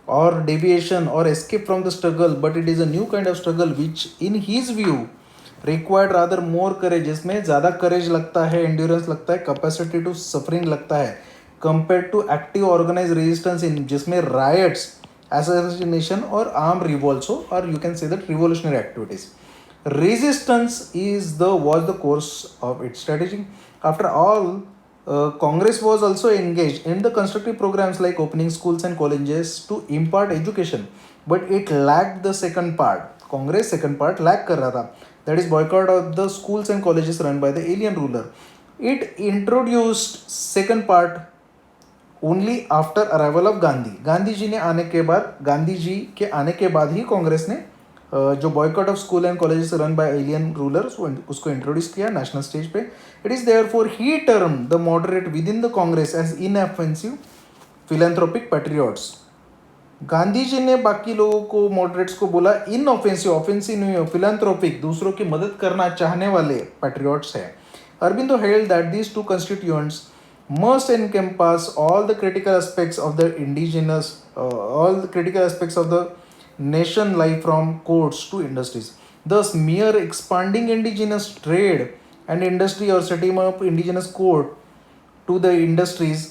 or deviation or escape from the struggle, but it is a new kind of struggle which in his view required rather more courage, जिसमें ज़्यादा courage लगता है, endurance लगता है, capacity to suffering लगता है, compared to active organized resistance in जिसमें riots, assassination और armed revolts हो, or you can say that revolutionary activities. Resistance was the course of its strategy. After all, Congress was also engaged in the constructive programs like opening schools and colleges to impart education, but it lacked the second part. Congress second part lack कर रहा था, that is boycott of the schools and colleges run by the alien ruler. It introduced second part only after arrival of Gandhi. Gandhi ji ने आने के बाद, गांधी जी के आने के बाद ही कांग्रेस ने जो boycott of school and colleges run by alien rulers उसको इंट्रोड्यूस किया नेशनल स्टेज पे. It is therefore he term the moderate within the Congress as inoffensive philanthropic patriots. Gandhi ji ने बाकी लोगों को, मॉडरेट्स को बोला इनऑफेंसिव, ऑफेंसिव नहीं हो, फिलेंथ्रोपिक, दूसरों की मदद करना चाहने वाले पैट्रियट्स है. Aurobindo held that these two constituents must encompass all the critical aspects of the nation life from courts to industries. Thus, mere expanding indigenous trade and industry or setting up indigenous court to the industries,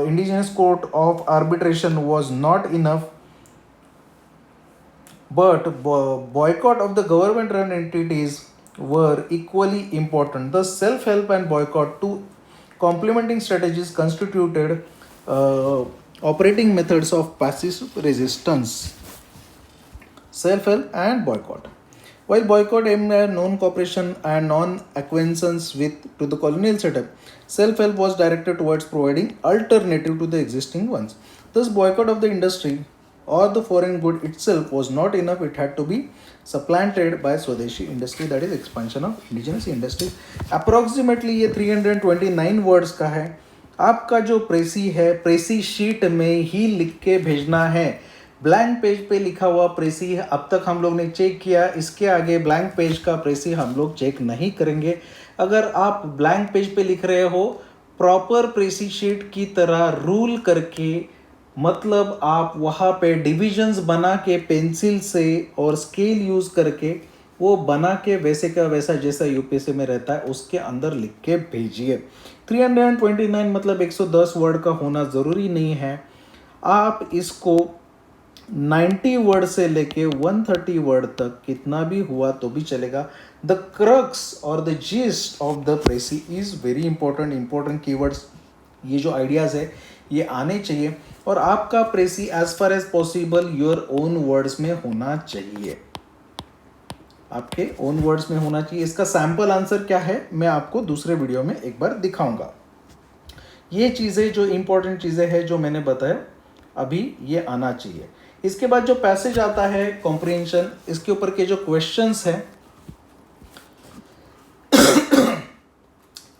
indigenous court of arbitration was not enough. But boycott of the government-run entities were equally important. The self-help and boycott, two complementing strategies, constituted operating methods of passive resistance. Self-help and boycott. While boycott aimed at non-cooperation and non-acquiescence to the colonial setup, self-help was directed towards providing alternative to the existing ones. Thus, boycott of the industry or the foreign good itself was not enough. It had to be supplanted by Swadeshi industry, that is expansion of indigenous industries. Approximately ये 329 वर्ड्स का है. आपका जो प्रेसी है, प्रेसी शीट में ही लिख के भेजना है. ब्लैंक पेज पे लिखा हुआ प्रेसी अब तक हम लोग ने चेक किया. इसके आगे ब्लैंक पेज का प्रेसी हम लोग चेक नहीं करेंगे. अगर आप ब्लैंक पेज पे लिख रहे हो प्रॉपर प्रेसी शीट की तरह रूल करके, मतलब आप वहाँ पे डिविजन्स बना के पेंसिल से और स्केल यूज़ करके वो बना के वैसे का वैसा जैसा यूपीएससी में रहता है उसके अंदर लिख के भेजिए. 329 मतलब 110 वर्ड का होना ज़रूरी नहीं है. आप इसको 90 वर्ड से लेके 130 वर्ड तक कितना भी हुआ तो भी चलेगा. द क्रक्स और the gist of the precis is very important keywords. ये जो आइडियाज़ है ये आने चाहिए और आपका precis as far as possible your own words में होना चाहिए, आपके ओन वर्ड्स में होना चाहिए. इसका सैंपल आंसर क्या है मैं आपको दूसरे वीडियो में एक बार दिखाऊंगा. ये चीज़ें जो इंपॉर्टेंट चीज़ें हैं जो मैंने बताया अभी ये आना चाहिए. इसके बाद जो पैसेज आता है कॉम्प्रिहेंशन, इसके ऊपर के जो क्वेश्चंस हैं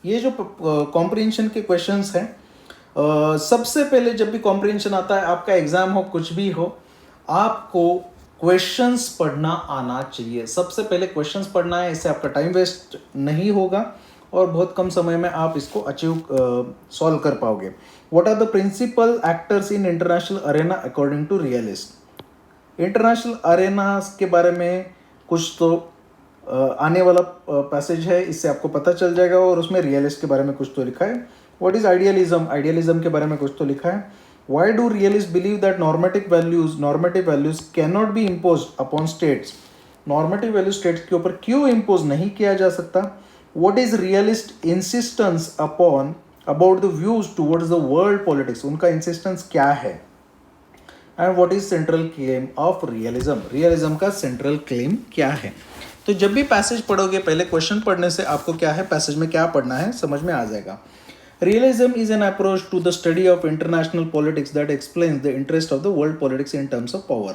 ये जो कॉम्प्रिहेंशन के क्वेश्चंस हैं, सबसे पहले जब भी कॉम्प्रिहेंशन आता है, आपका एग्जाम हो कुछ भी हो, आपको क्वेश्चंस पढ़ना आना चाहिए. सबसे पहले क्वेश्चंस पढ़ना है, इससे आपका टाइम वेस्ट नहीं होगा और बहुत कम समय में आप इसको अचीव सॉल्व कर पाओगे. What are the principal actors in international arena according to realist. International arena के बारे में कुछ तो आने वाला पैसेज है, इससे आपको पता चल जाएगा और उसमें रियलिस्ट के बारे में कुछ तो लिखा है. व्हाट इज आइडियलिज्म, आइडियलिज्म के बारे में कुछ तो लिखा है. Why do realist believe that normative values can not be impose upon states. Normative value states के ऊपर क्यों इम्पोज नहीं किया जा सकता. What is realist insistence upon about the views towards the world politics. उनका इंसिस्टेंस क्या है. And what is central claim of realism. Realism का सेंट्रल क्लेम क्या है. तो जब भी पैसेज पढ़ोगे पहले क्वेश्चन पढ़ने से आपको क्या है पैसेज में क्या पढ़ना है समझ में आ जाएगा. Realism is an approach to the study of international politics that explains the interest of the world politics in terms of power.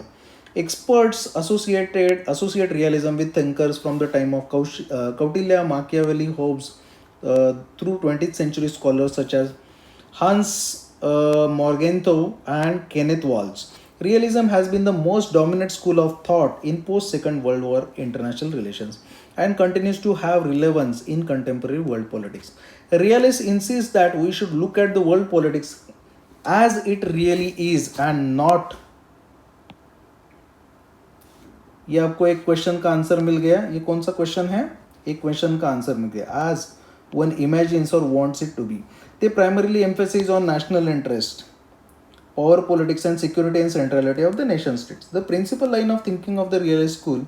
Experts associate realism with thinkers from the time of Kautilya, Machiavelli, Hobbes, through 20th century scholars such as Hans Morgenthau and Kenneth Waltz. Realism has been the most dominant school of thought in post-Second World War international relations and continues to have relevance in contemporary world politics. Realists insist that we should look at the world politics as it really is and not. ये आपको एक क्वेश्चन का आंसर मिल गया. ये कौन सा क्वेश्चन है. एक क्वेश्चन का आंसर मिल गया. As one imagines or wants it to be. They primarily emphasize on national interest, power politics and security and centrality of the nation states. The principal line of thinking of the realist school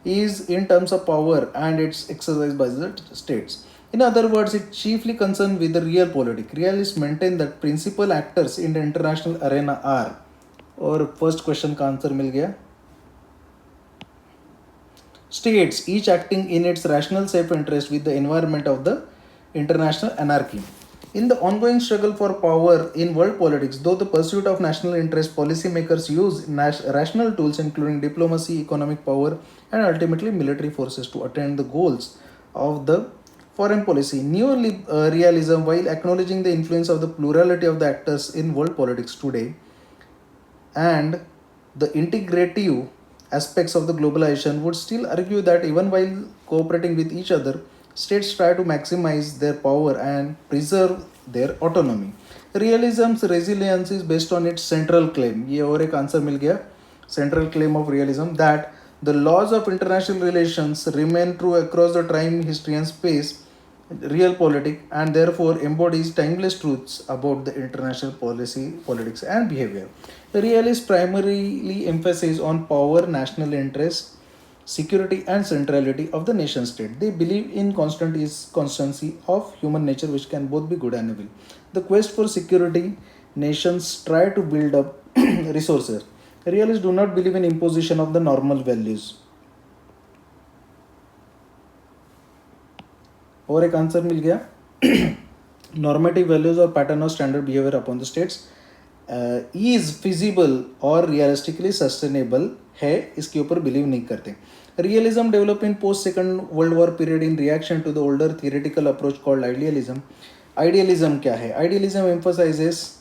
is in terms of power and its exercise by the states. In other words, it chiefly concerned with the real politics. Realists maintain that principal actors in the international arena are, और फर्स्ट क्वेश्चन का आंसर मिल गया, states, each acting in its rational self-interest with the environment of the international anarchy. In the ongoing struggle for power in world politics, though the pursuit of national interest, policymakers use rational tools including diplomacy, economic power, and ultimately military forces to attain the goals of the foreign policy. Neo-realism, while acknowledging the influence of the plurality of the actors in world politics today and the integrative aspects of the globalization, would still argue that even while cooperating with each other, states try to maximize their power and preserve their autonomy. Realism's resilience is based on its central claim, ये और एक आंसर मिल गया, central claim of realism, that the laws of international relations remain true across the time, history and space, real politics, and therefore embodies timeless truths about the international policy, politics and behavior. The realists primarily emphasize on power, national interest, security and centrality of the nation state. They believe in constancy of human nature, which can both be good and evil. The quest for security, nations try to build up resources. Realists do not believe in imposition of the normal values. और एक आंसर मिल गया, normative values or pattern of standard behavior upon the states is feasible और realistically sustainable है, इसके ऊपर बिलीव नहीं करते. Realism developed in post Second World War period in reaction to the older theoretical approach called idealism. Idealism क्या है? Idealism emphasizes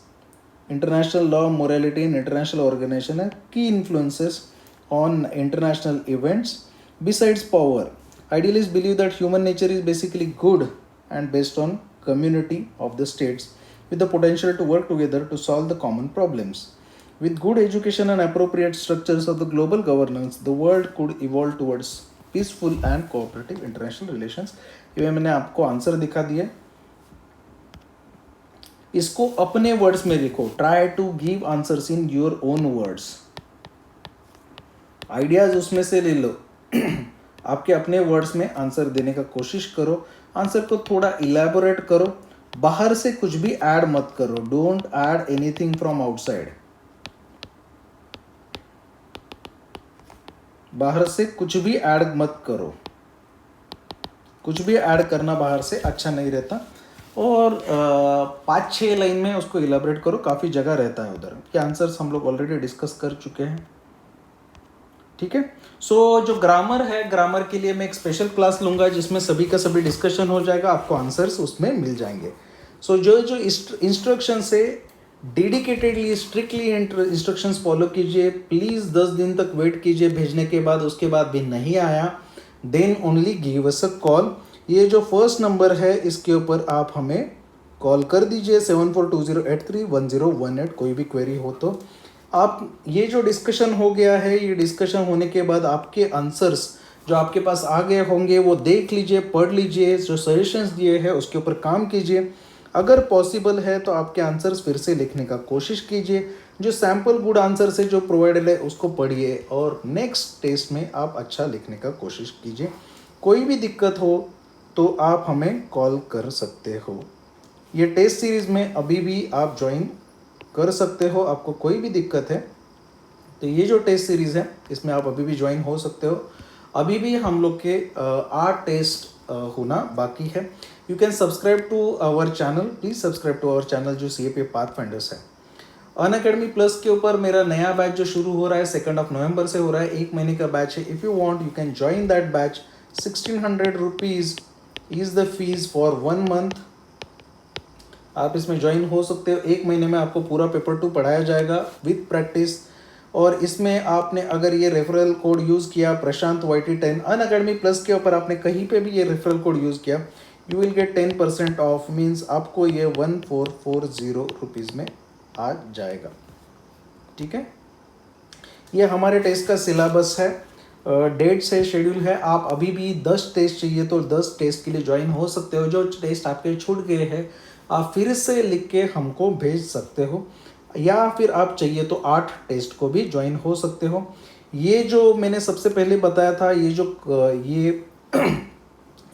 international law, morality and international organization and key influences on international events besides power. Idealists believe that human nature is basically good and based on community of the states with the potential to work together to solve the common problems. With good education and appropriate structures of the global governance, the world could evolve towards peaceful and cooperative international relations. ये मैंने आपको आंसर दिखा दिया, इसको अपने वर्ड्स में लिखो. Try to give answers in your own words. Ideas उसमें से ले लो, आपके अपने वर्ड्स में आंसर देने का कोशिश करो. आंसर को थोड़ा इलेबोरेट करो, बाहर से कुछ भी ऐड मत करो. Don't add anything from outside. बाहर से कुछ भी ऐड मत करो. कुछ भी ऐड करना बाहर से अच्छा नहीं रहता. और 5-6 लाइन में उसको इलेबोरेट करो, काफ़ी जगह रहता है उधर. ये आंसर्स हम लोग ऑलरेडी डिस्कस कर चुके हैं. ठीक है. सो जो ग्रामर है, ग्रामर के लिए मैं एक स्पेशल क्लास लूँगा जिसमें सभी का सभी डिस्कशन हो जाएगा, आपको आंसर्स उसमें मिल जाएंगे. सो जो इंस्ट्रक्शन से डेडिकेटेडली स्ट्रिक्टली इंस्ट्रक्शंस फॉलो कीजिए. प्लीज़ 10 दिन तक वेट कीजिए भेजने के बाद. उसके बाद भी नहीं आया, then only give us a call. ये जो फर्स्ट नंबर है इसके ऊपर आप हमें कॉल कर दीजिए 7420831018. कोई भी क्वेरी हो तो आप, ये जो डिस्कशन हो गया है, ये डिस्कशन होने के बाद आपके आंसर्स जो आपके पास आ गए होंगे वो देख लीजिए, पढ़ लीजिए, जो सजेशंस दिए हैं उसके ऊपर काम कीजिए. अगर पॉसिबल है तो आपके आंसर्स फिर से लिखने का कोशिश कीजिए. जो सैम्पल गुड आंसर्स है जो प्रोवाइडेड है उसको पढ़िए और नेक्स्ट टेस्ट में आप अच्छा लिखने का कोशिश कीजिए. कोई भी दिक्कत हो तो आप हमें कॉल कर सकते हो. ये टेस्ट सीरीज़ में अभी भी आप ज्वाइन कर सकते हो. आपको कोई भी दिक्कत है तो ये जो टेस्ट सीरीज़ है इसमें आप अभी भी ज्वाइन हो सकते हो. अभी भी हम लोग के 8 टेस्ट होना बाकी है. You can subscribe to our channel. Please subscribe to our channel जो CAPA पाथफाइंडर्स है. अनअकैडमी प्लस के ऊपर मेरा नया बैच जो शुरू हो रहा है 2 नवंबर से हो रहा है. 1 महीने का बैच है. If you want you can join that batch. 1600 rupees is the fees for 1 month. आप इसमें ज्वाइन हो सकते हो. 1 महीने में आपको पूरा पेपर 2 पढ़ाया जाएगा विथ प्रैक्टिस. और इसमें आपने अगर ये रेफरल कोड यूज़ किया प्रशांत YT10 अनअकैडमी प्लस के ऊपर, आपने कहीं पे भी ये रेफरल कोड यूज़ किया, you will get 10% of. Means आपको ये 1440 रुपीज़ में आ जाएगा. ठीक है. ये हमारे टेस्ट का सिलेबस है, डेट्स है, शेड्यूल है. आप अभी भी 10 टेस्ट चाहिए तो 10 टेस्ट के लिए ज्वाइन हो सकते हो. जो टेस्ट आपके छूट गए हैं आप फिर से लिख के हमको भेज सकते हो, या फिर आप चाहिए तो 8 टेस्ट को भी ज्वाइन हो सकते हो. ये जो मैंने सबसे पहले बताया था, ये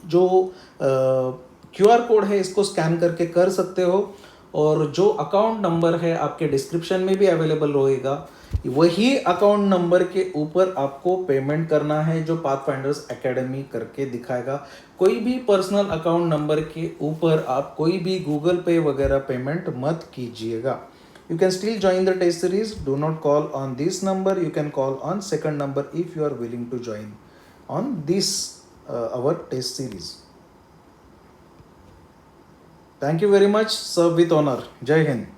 जो QR कोड है इसको स्कैन करके कर सकते हो, और जो अकाउंट नंबर है आपके डिस्क्रिप्शन में भी अवेलेबल रहेगा, वही अकाउंट नंबर के ऊपर आपको पेमेंट करना है जो पाथफाइंडर्स एकेडमी करके दिखाएगा। कोई भी पर्सनल अकाउंट नंबर के ऊपर आप कोई भी गूगल पे वगैरह पेमेंट मत कीजिएगा। You can still join the test series. Do not call on this number. You can call on second number if you are willing to join on this our test series. Thank you very much. Serve with honor. Jai Hind.